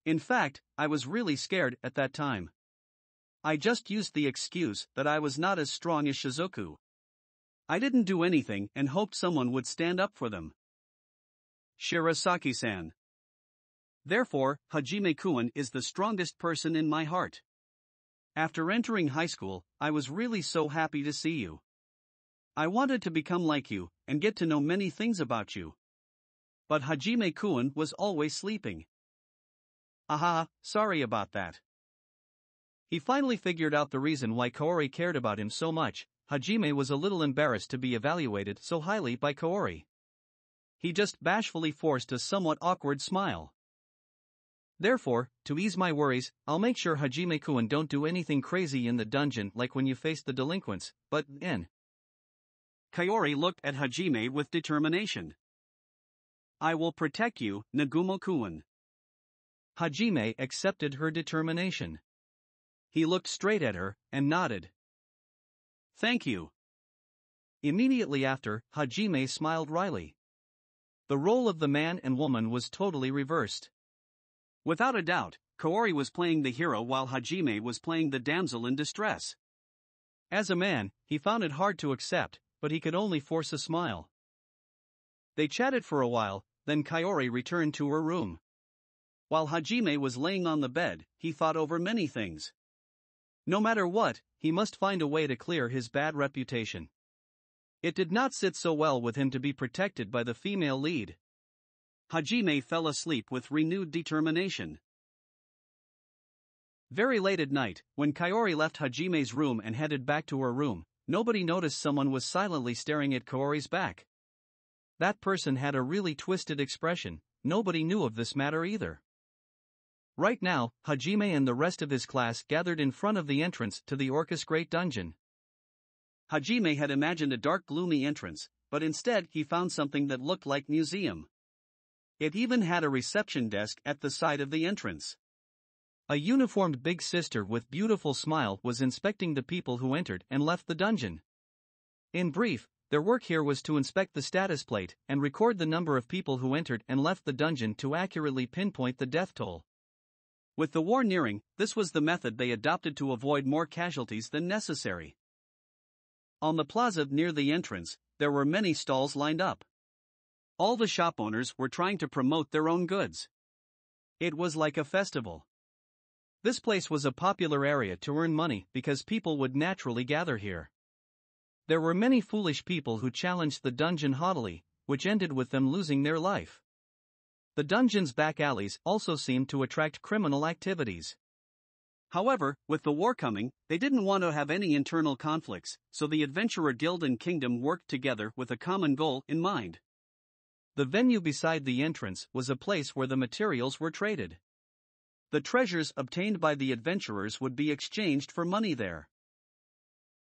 In fact, I was really scared at that time. I just used the excuse that I was not as strong as Shizuku. I didn't do anything and hoped someone would stand up for them. Shirasaki-san. Therefore, Hajime-kun is the strongest person in my heart. After entering high school, I was really so happy to see you. I wanted to become like you, and get to know many things about you. But Hajime-kun was always sleeping. Aha, sorry about that. He finally figured out the reason why Kaori cared about him so much. Hajime was a little embarrassed to be evaluated so highly by Kaori. He just bashfully forced a somewhat awkward smile. Therefore, to ease my worries, I'll make sure Hajime-kun don't do anything crazy in the dungeon like when you faced the delinquents, but Kaori looked at Hajime with determination. I will protect you, Nagumo-kun. Hajime accepted her determination. He looked straight at her, and nodded. Thank you. Immediately after, Hajime smiled wryly. The role of the man and woman was totally reversed. Without a doubt, Kaori was playing the hero while Hajime was playing the damsel in distress. As a man, he found it hard to accept, but he could only force a smile. They chatted for a while, then Kaori returned to her room. While Hajime was laying on the bed, he thought over many things. No matter what, he must find a way to clear his bad reputation. It did not sit so well with him to be protected by the female lead. Hajime fell asleep with renewed determination. Very late at night, when Kaori left Hajime's room and headed back to her room, nobody noticed someone was silently staring at Kaori's back. That person had a really twisted expression. Nobody knew of this matter either. Right now, Hajime and the rest of his class gathered in front of the entrance to the Orcus Great Dungeon. Hajime had imagined a dark gloomy entrance, but instead he found something that looked like museum. It even had a reception desk at the side of the entrance. A uniformed big sister with beautiful smile was inspecting the people who entered and left the dungeon. In brief, their work here was to inspect the status plate and record the number of people who entered and left the dungeon to accurately pinpoint the death toll. With the war nearing, this was the method they adopted to avoid more casualties than necessary. On the plaza near the entrance, there were many stalls lined up. All the shop owners were trying to promote their own goods. It was like a festival. This place was a popular area to earn money because people would naturally gather here. There were many foolish people who challenged the dungeon haughtily, which ended with them losing their life. The dungeon's back alleys also seemed to attract criminal activities. However, with the war coming, they didn't want to have any internal conflicts, so the Adventurer Guild and Kingdom worked together with a common goal in mind. The venue beside the entrance was a place where the materials were traded. The treasures obtained by the adventurers would be exchanged for money there.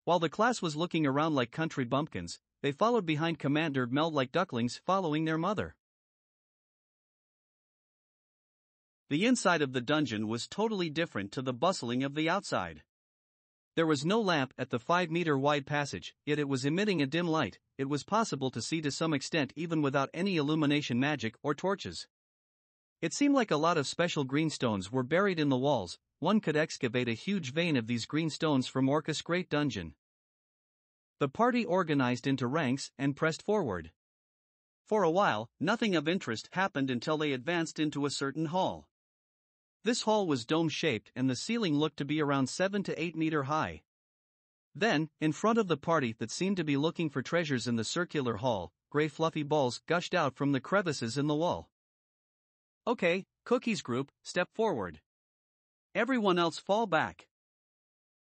While the class was looking around like country bumpkins, they followed behind Commander Meld like ducklings following their mother. The inside of the dungeon was totally different to the bustling of the outside. There was no lamp at the 5-meter-wide passage, yet it was emitting a dim light. It was possible to see to some extent even without any illumination magic or torches. It seemed like a lot of special green stones were buried in the walls. One could excavate a huge vein of these green stones from Orcus Great Dungeon. The party organized into ranks and pressed forward. For a while, nothing of interest happened until they advanced into a certain hall. This hall was dome-shaped and the ceiling looked to be around 7 to 8 meters high. Then, in front of the party that seemed to be looking for treasures in the circular hall, gray fluffy balls gushed out from the crevices in the wall. Okay, Cookie's group, step forward. Everyone else fall back.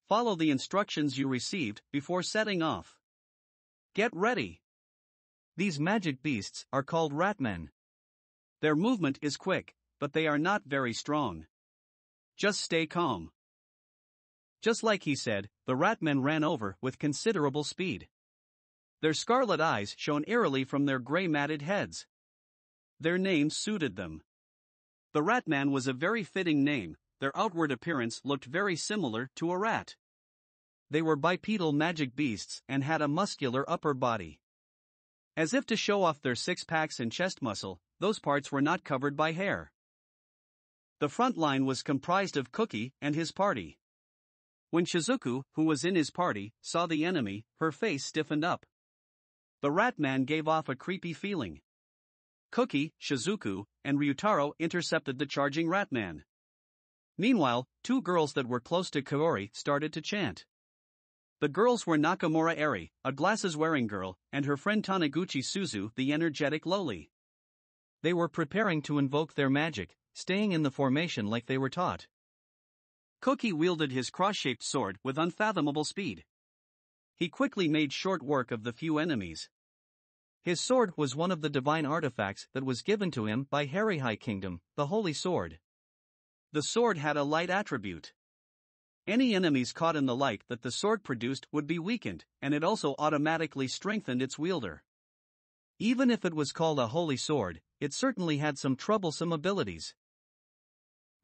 Follow the instructions you received before setting off. Get ready. These magic beasts are called ratmen. Their movement is quick, but they are not very strong. Just stay calm. Just like he said, the ratmen ran over with considerable speed. Their scarlet eyes shone eerily from their gray matted heads. Their names suited them. The Ratman was a very fitting name. Their outward appearance looked very similar to a rat. They were bipedal magic beasts and had a muscular upper body. As if to show off their six-packs and chest muscle, those parts were not covered by hair. The front line was comprised of Cookie and his party. When Shizuku, who was in his party, saw the enemy, her face stiffened up. The Ratman gave off a creepy feeling. Cookie, Shizuku, and Ryutaro intercepted the charging Ratman. Meanwhile, two girls that were close to Kaori started to chant. The girls were Nakamura Eri, a glasses-wearing girl, and her friend Taniguchi Suzu, the energetic loli. They were preparing to invoke their magic, staying in the formation like they were taught. Cookie wielded his cross-shaped sword with unfathomable speed. He quickly made short work of the few enemies. His sword was one of the divine artifacts that was given to him by Harihai Kingdom, the Holy Sword. The sword had a light attribute. Any enemies caught in the light that the sword produced would be weakened, and it also automatically strengthened its wielder. Even if it was called a holy sword, it certainly had some troublesome abilities.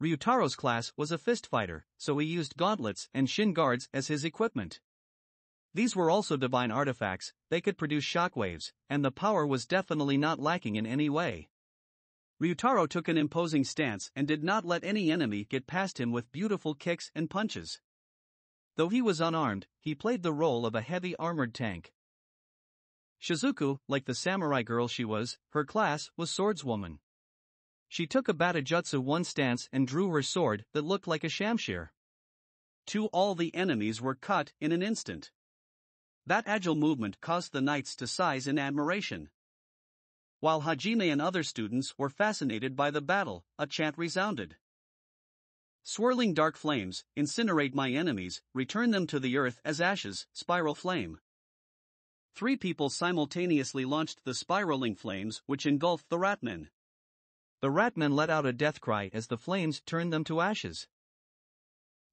Ryutaro's class was a fist fighter, so he used gauntlets and shin guards as his equipment. These were also divine artifacts, they could produce shockwaves, and the power was definitely not lacking in any way. Ryutaro took an imposing stance and did not let any enemy get past him with beautiful kicks and punches. Though he was unarmed, he played the role of a heavy armored tank. Shizuku, like the samurai girl she was, her class was swordswoman. She took a Batajutsu one stance and drew her sword that looked like a shamshir. All the enemies were cut in an instant. That agile movement caused the knights to size in admiration. While Hajime and other students were fascinated by the battle, a chant resounded. Swirling dark flames, incinerate my enemies, return them to the earth as ashes, spiral flame. 3 people simultaneously launched the spiraling flames which engulfed the Ratmen. The Ratmen let out a death cry as the flames turned them to ashes.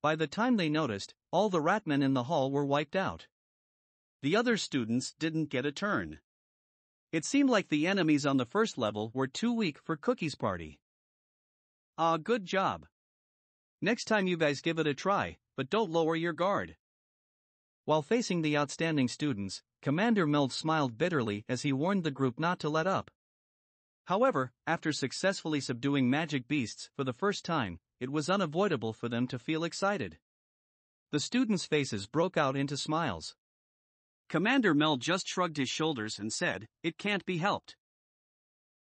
By the time they noticed, all the Ratmen in the hall were wiped out. The other students didn't get a turn. It seemed like the enemies on the first level were too weak for Cookie's party. Good job. Next time you guys give it a try, but don't lower your guard. While facing the outstanding students, Commander Meld smiled bitterly as he warned the group not to let up. However, after successfully subduing magic beasts for the first time, it was unavoidable for them to feel excited. The students' faces broke out into smiles. Commander Meld just shrugged his shoulders and said, "It can't be helped."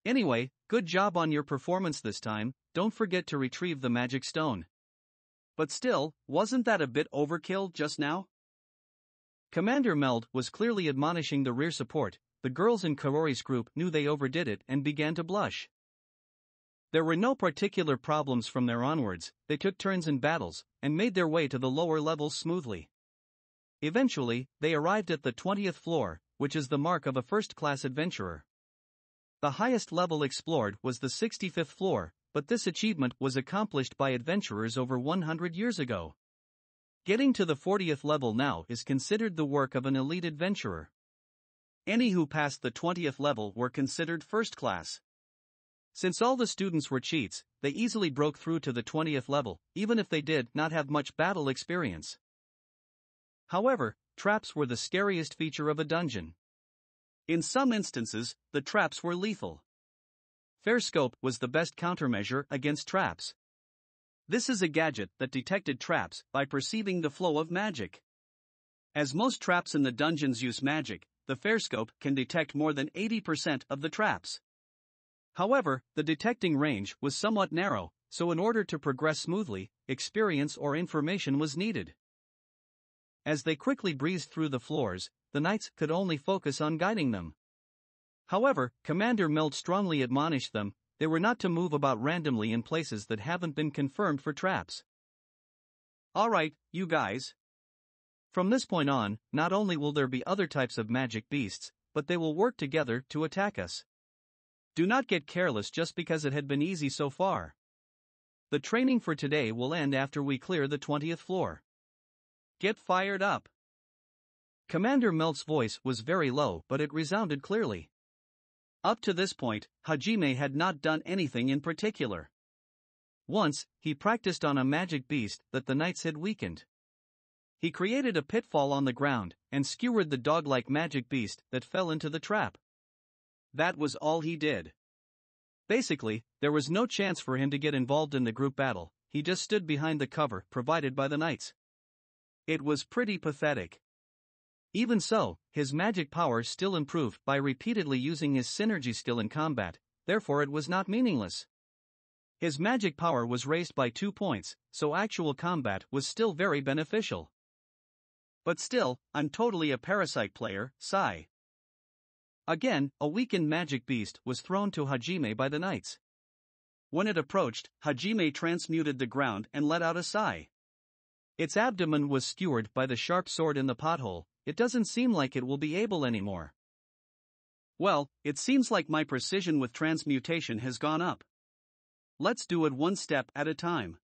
Anyway, good job on your performance this time, don't forget to retrieve the magic stone. But still, wasn't that a bit overkill just now? Commander Meld was clearly admonishing the rear support. The girls in Kaori's group knew they overdid it and began to blush. There were no particular problems from there onwards, they took turns in battles, and made their way to the lower levels smoothly. Eventually, they arrived at the 20th floor, which is the mark of a first-class adventurer. The highest level explored was the 65th floor, but this achievement was accomplished by adventurers over 100 years ago. Getting to the 40th level now is considered the work of an elite adventurer. Any who passed the 20th level were considered first class. Since all the students were cheats, they easily broke through to the 20th level, even if they did not have much battle experience. However, traps were the scariest feature of a dungeon. In some instances, the traps were lethal. Fair scope was the best countermeasure against traps. This is a gadget that detected traps by perceiving the flow of magic. As most traps in the dungeons use magic, the fair scope can detect more than 80% of the traps. However, the detecting range was somewhat narrow, so in order to progress smoothly, experience or information was needed. As they quickly breezed through the floors, the knights could only focus on guiding them. However, Commander Melt strongly admonished them, they were not to move about randomly in places that haven't been confirmed for traps. Alright, you guys. From this point on, not only will there be other types of magic beasts, but they will work together to attack us. Do not get careless just because it had been easy so far. The training for today will end after we clear the 20th floor. Get fired up. Commander Melt's voice was very low, but it resounded clearly. Up to this point, Hajime had not done anything in particular. Once, he practiced on a magic beast that the knights had weakened. He created a pitfall on the ground, and skewered the dog-like magic beast that fell into the trap. That was all he did. Basically, there was no chance for him to get involved in the group battle, he just stood behind the cover provided by the knights. It was pretty pathetic. Even so, his magic power still improved by repeatedly using his synergy skill in combat, therefore it was not meaningless. His magic power was raised by 2 points, so actual combat was still very beneficial. But still, I'm totally a parasite player, sigh. Again, a weakened magic beast was thrown to Hajime by the knights. When it approached, Hajime transmuted the ground and let out a sigh. Its abdomen was skewered by the sharp sword in the pothole. It doesn't seem like it will be able anymore. Well, it seems like my precision with transmutation has gone up. Let's do it one step at a time.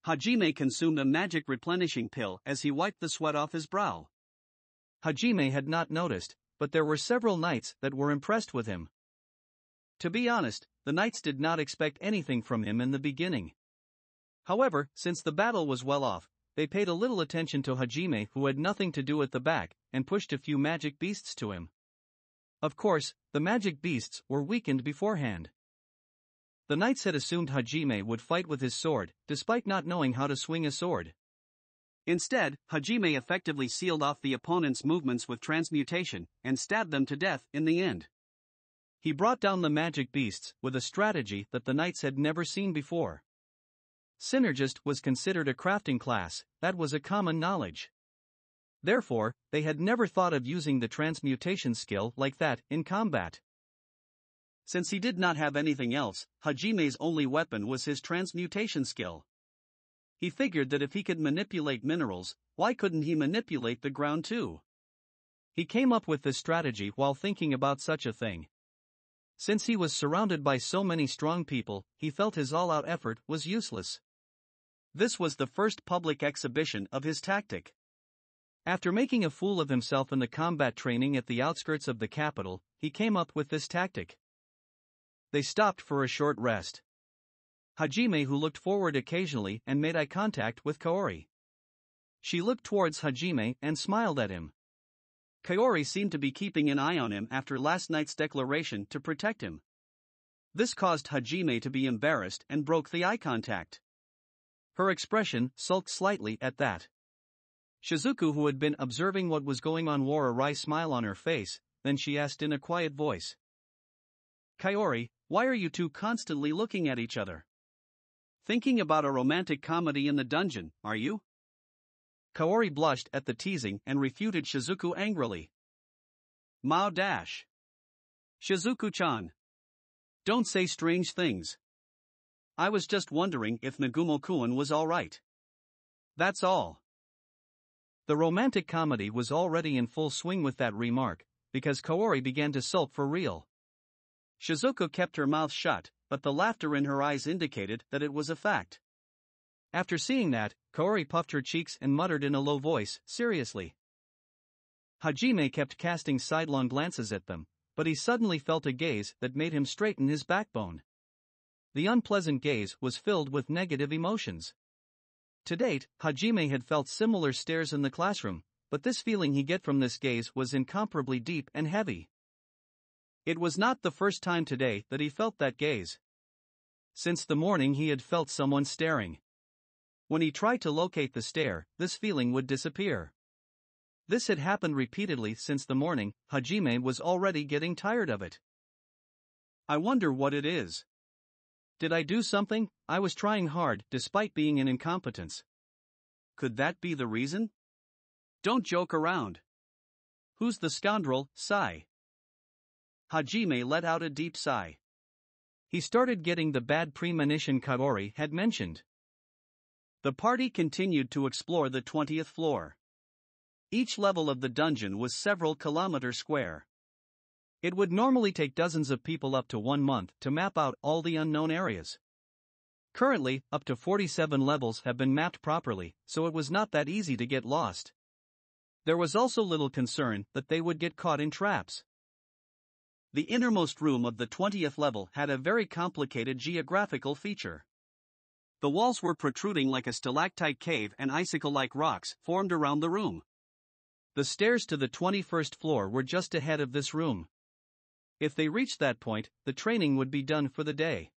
Hajime consumed a magic replenishing pill as he wiped the sweat off his brow. Hajime had not noticed, but there were several knights that were impressed with him. To be honest, the knights did not expect anything from him in the beginning. However, since the battle was well off, they paid a little attention to Hajime, who had nothing to do at the back, and pushed a few magic beasts to him. Of course, the magic beasts were weakened beforehand. The knights had assumed Hajime would fight with his sword, despite not knowing how to swing a sword. Instead, Hajime effectively sealed off the opponent's movements with transmutation, and stabbed them to death in the end. He brought down the magic beasts with a strategy that the knights had never seen before. Synergist was considered a crafting class, that was a common knowledge. Therefore, they had never thought of using the transmutation skill like that in combat. Since he did not have anything else, Hajime's only weapon was his transmutation skill. He figured that if he could manipulate minerals, why couldn't he manipulate the ground too? He came up with this strategy while thinking about such a thing. Since he was surrounded by so many strong people, he felt his all-out effort was useless. This was the first public exhibition of his tactic. After making a fool of himself in the combat training at the outskirts of the capital, he came up with this tactic. They stopped for a short rest. Hajime, who looked forward occasionally and made eye contact with Kaori. She looked towards Hajime and smiled at him. Kaori seemed to be keeping an eye on him after last night's declaration to protect him. This caused Hajime to be embarrassed and broke the eye contact. Her expression sulked slightly at that. Shizuku, who had been observing what was going on, wore a wry smile on her face, then she asked in a quiet voice. Kaori, why are you two constantly looking at each other? Thinking about a romantic comedy in the dungeon, are you? Kaori blushed at the teasing and refuted Shizuku angrily. Mao dash. Shizuku-chan. Don't say strange things. I was just wondering if Nagumo-kun was alright. That's all. The romantic comedy was already in full swing with that remark, because Kaori began to sulk for real. Shizuku kept her mouth shut, but the laughter in her eyes indicated that it was a fact. After seeing that, Kaori puffed her cheeks and muttered in a low voice, seriously. Hajime kept casting sidelong glances at them, but he suddenly felt a gaze that made him straighten his backbone. The unpleasant gaze was filled with negative emotions. To date, Hajime had felt similar stares in the classroom, but this feeling he get from this gaze was incomparably deep and heavy. It was not the first time today that he felt that gaze. Since the morning he had felt someone staring. When he tried to locate the stare, this feeling would disappear. This had happened repeatedly since the morning. Hajime was already getting tired of it. I wonder what it is. Did I do something? I was trying hard, despite being an incompetence. Could that be the reason? Don't joke around. Who's the scoundrel? Sigh. Hajime let out a deep sigh. He started getting the bad premonition Kaori had mentioned. The party continued to explore the 20th floor. Each level of the dungeon was several kilometers square. It would normally take dozens of people up to 1 month to map out all the unknown areas. Currently, up to 47 levels have been mapped properly, so it was not that easy to get lost. There was also little concern that they would get caught in traps. The innermost room of the 20th level had a very complicated geographical feature. The walls were protruding like a stalactite cave, and icicle-like rocks formed around the room. The stairs to the 21st floor were just ahead of this room. If they reached that point, the training would be done for the day.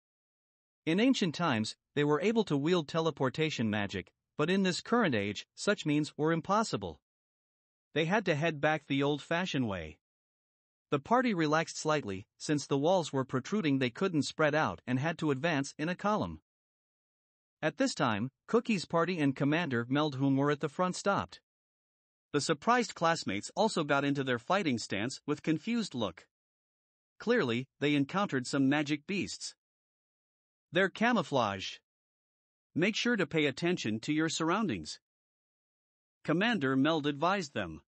In ancient times, they were able to wield teleportation magic, but in this current age, such means were impossible. They had to head back the old-fashioned way. The party relaxed slightly, since the walls were protruding. They couldn't spread out and had to advance in a column. At this time, Cookie's party and Commander Meld, whom were at the front, stopped. The surprised classmates also got into their fighting stance with confused look. Clearly, they encountered some magic beasts. They're camouflaged. Make sure to pay attention to your surroundings, Commander Meld advised them.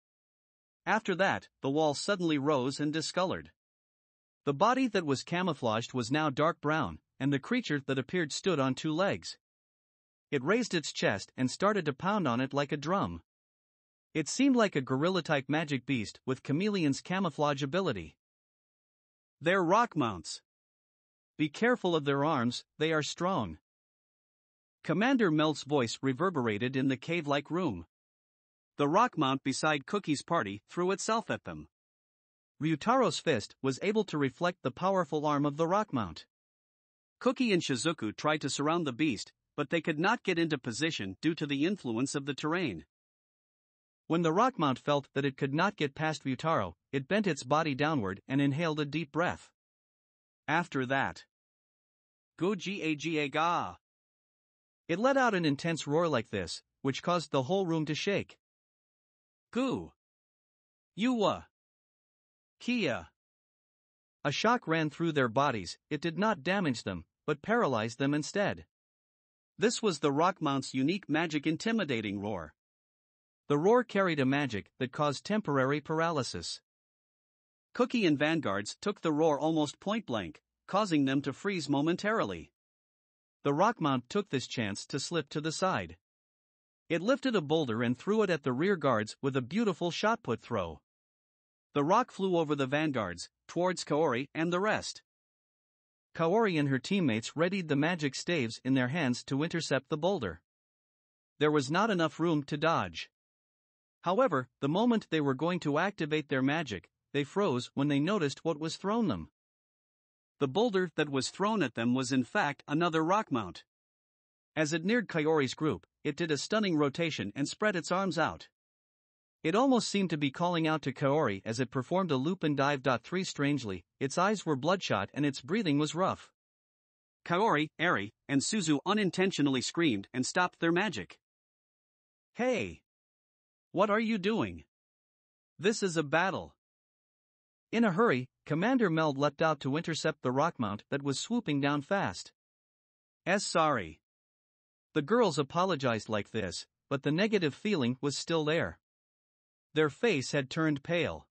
After that, the wall suddenly rose and discolored. The body that was camouflaged was now dark brown, and the creature that appeared stood on 2 legs. It raised its chest and started to pound on it like a drum. It seemed like a gorilla-type magic beast with chameleon's camouflage ability. They're rock mounts. Be careful of their arms, they are strong. Commander Meld's voice reverberated in the cave-like room. The rock mount beside Cookie's party threw itself at them. Ryutaro's fist was able to reflect the powerful arm of the rock mount. Cookie and Shizuku tried to surround the beast, but they could not get into position due to the influence of the terrain. When the rock mount felt that it could not get past Ryutaro, it bent its body downward and inhaled a deep breath. After that, Go-ga-ga. It let out an intense roar like this, which caused the whole room to shake. Goo. Yuwa. Kia. A shock ran through their bodies. It did not damage them, but paralyzed them instead. This was the rock mount's unique magic intimidating roar. The roar carried a magic that caused temporary paralysis. Cookie and Vanguards took the roar almost point blank, causing them to freeze momentarily. The rock mount took this chance to slip to the side. It lifted a boulder and threw it at the rear guards with a beautiful shot-put throw. The rock flew over the Vanguards, towards Kaori and the rest. Kaori and her teammates readied the magic staves in their hands to intercept the boulder. There was not enough room to dodge. However, the moment they were going to activate their magic, they froze when they noticed what was thrown them. The boulder that was thrown at them was in fact another rock mount. As it neared Kaori's group, it did a stunning rotation and spread its arms out. It almost seemed to be calling out to Kaori as it performed a loop and dive. 3 Strangely, its eyes were bloodshot and its breathing was rough. Kaori, Eri, and Suzu unintentionally screamed and stopped their magic. Hey! What are you doing? This is a battle. In a hurry, Commander Meld leapt out to intercept the rock mount that was swooping down fast. Sorry. The girls apologized like this, but the negative feeling was still there. Their face had turned pale.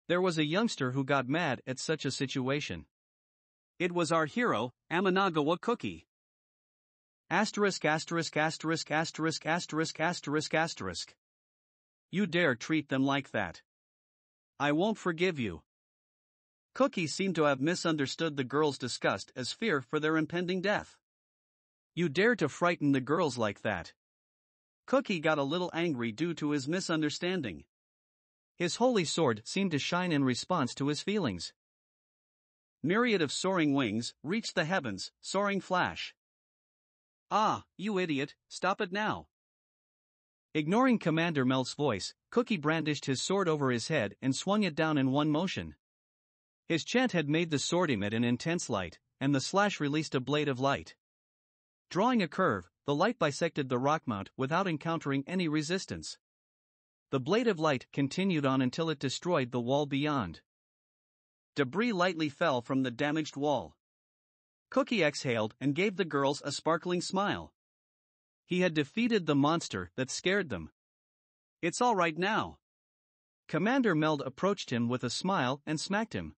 There was a youngster who got mad at such a situation. It was our hero, Amanagawa Cookie. Asterisk asterisk asterisk asterisk asterisk asterisk asterisk. You dare treat them like that? I won't forgive you. Cookie seemed to have misunderstood the girls' disgust as fear for their impending death. You dare to frighten the girls like that? Cookie got a little angry due to his misunderstanding. His holy sword seemed to shine in response to his feelings. Myriad of soaring wings reached the heavens, soaring flash. Ah, you idiot, stop it now. Ignoring Commander Meld's voice, Cookie brandished his sword over his head and swung it down in one motion. His chant had made the sword emit an intense light, and the slash released a blade of light. Drawing a curve, the light bisected the rock mount without encountering any resistance. The blade of light continued on until it destroyed the wall beyond. Debris lightly fell from the damaged wall. Cookie exhaled and gave the girls a sparkling smile. He had defeated the monster that scared them. It's all right now. Commander Meld approached him with a smile and smacked him.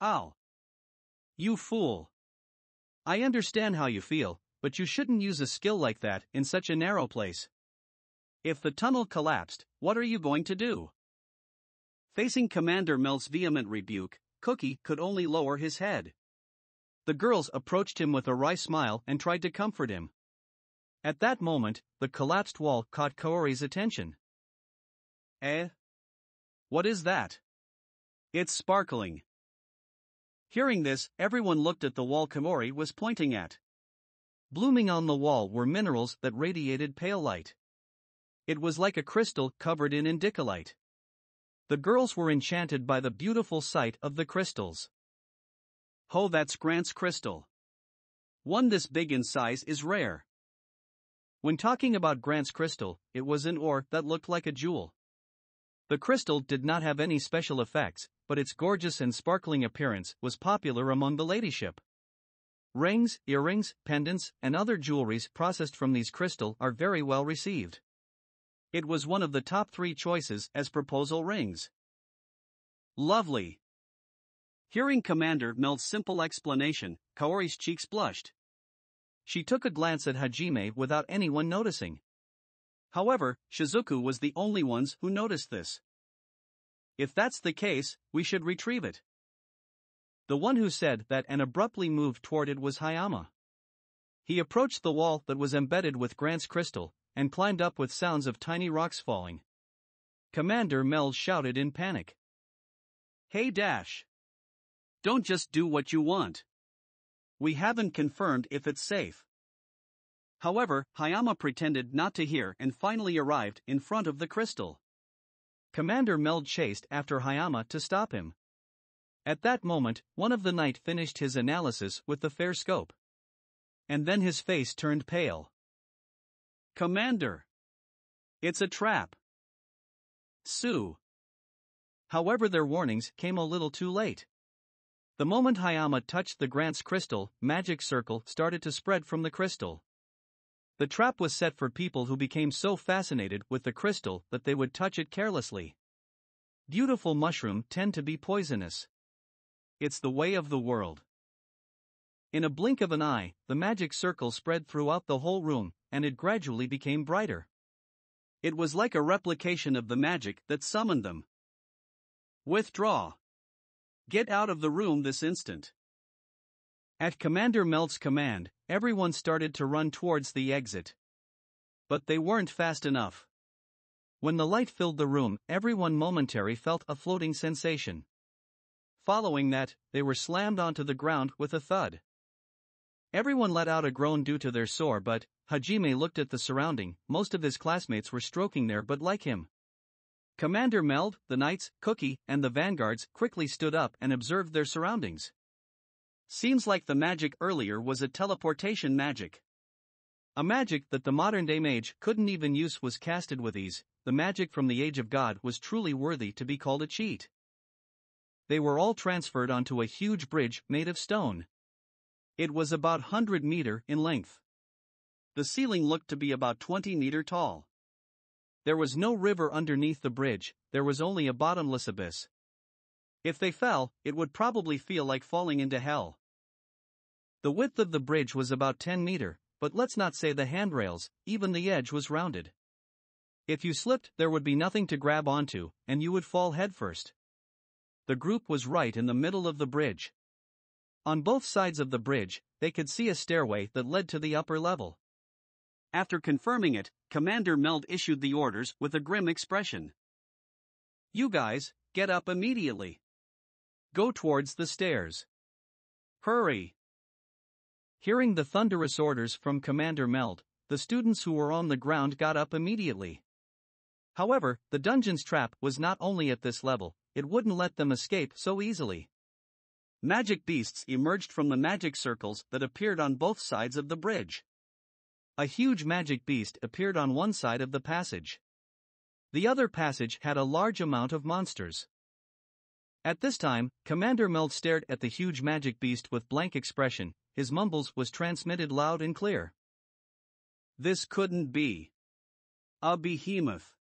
Ow. You fool. I understand how you feel, but you shouldn't use a skill like that in such a narrow place. If the tunnel collapsed, what are you going to do? Facing Commander Meld's vehement rebuke, Cookie could only lower his head. The girls approached him with a wry smile and tried to comfort him. At that moment, the collapsed wall caught Kaori's attention. Eh? What is that? It's sparkling. Hearing this, everyone looked at the wall Kaori was pointing at. Blooming on the wall were minerals that radiated pale light. It was like a crystal covered in indicolite. The girls were enchanted by the beautiful sight of the crystals. Oh, that's Grant's crystal. One this big in size is rare. When talking about Grant's crystal, it was an ore that looked like a jewel. The crystal did not have any special effects, but its gorgeous and sparkling appearance was popular among the ladyship. Rings, earrings, pendants, and other jewelries processed from these crystal are very well received. It was one of the top 3 choices as proposal rings. Lovely. Hearing Commander Meld's simple explanation, Kaori's cheeks blushed. She took a glance at Hajime without anyone noticing. However, Shizuku was the only ones who noticed this. If that's the case, we should retrieve it. The one who said that and abruptly moved toward it was Hayama. He approached the wall that was embedded with Grant's crystal, and climbed up with sounds of tiny rocks falling. Commander Meld shouted in panic. Hey Dash! Don't just do what you want. We haven't confirmed if it's safe. However, Hayama pretended not to hear and finally arrived in front of the crystal. Commander Meld chased after Hayama to stop him. At that moment, one of the knight finished his analysis with the fair scope. And then his face turned pale. Commander! It's a trap! Sue! However, their warnings came a little too late. The moment Hayama touched the Grant's crystal, magic circle started to spread from the crystal. The trap was set for people who became so fascinated with the crystal that they would touch it carelessly. Beautiful mushrooms tend to be poisonous. It's the way of the world. In a blink of an eye, the magic circle spread throughout the whole room, and it gradually became brighter. It was like a replication of the magic that summoned them. Withdraw. Get out of the room this instant. At Commander Meld's command, everyone started to run towards the exit. But they weren't fast enough. When the light filled the room, everyone momentarily felt a floating sensation. Following that, they were slammed onto the ground with a thud. Everyone let out a groan due to their sore but Hajime looked at the surrounding. Most of his classmates were stroking their butt like him. Commander Meld, the knights, Cookie, and the vanguards quickly stood up and observed their surroundings. Seems like the magic earlier was a teleportation magic. A magic that the modern-day mage couldn't even use was casted with ease. The magic from the Age of God was truly worthy to be called a cheat. They were all transferred onto a huge bridge made of stone. It was about 100 meters in length. The ceiling looked to be about 20 meters tall. There was no river underneath the bridge, there was only a bottomless abyss. If they fell, it would probably feel like falling into hell. The width of the bridge was about 10 meters, but let's not say the handrails, even the edge was rounded. If you slipped, there would be nothing to grab onto, and you would fall headfirst. The group was right in the middle of the bridge. On both sides of the bridge, they could see a stairway that led to the upper level. After confirming it, Commander Meld issued the orders with a grim expression. You guys, get up immediately. Go towards the stairs. Hurry. Hearing the thunderous orders from Commander Meld, the students who were on the ground got up immediately. However, the dungeon's trap was not only at this level, it wouldn't let them escape so easily. Magic beasts emerged from the magic circles that appeared on both sides of the bridge. A huge magic beast appeared on one side of the passage. The other passage had a large amount of monsters. At this time, Commander Meld stared at the huge magic beast with blank expression. His mumbles was transmitted loud and clear. This couldn't be. A behemoth.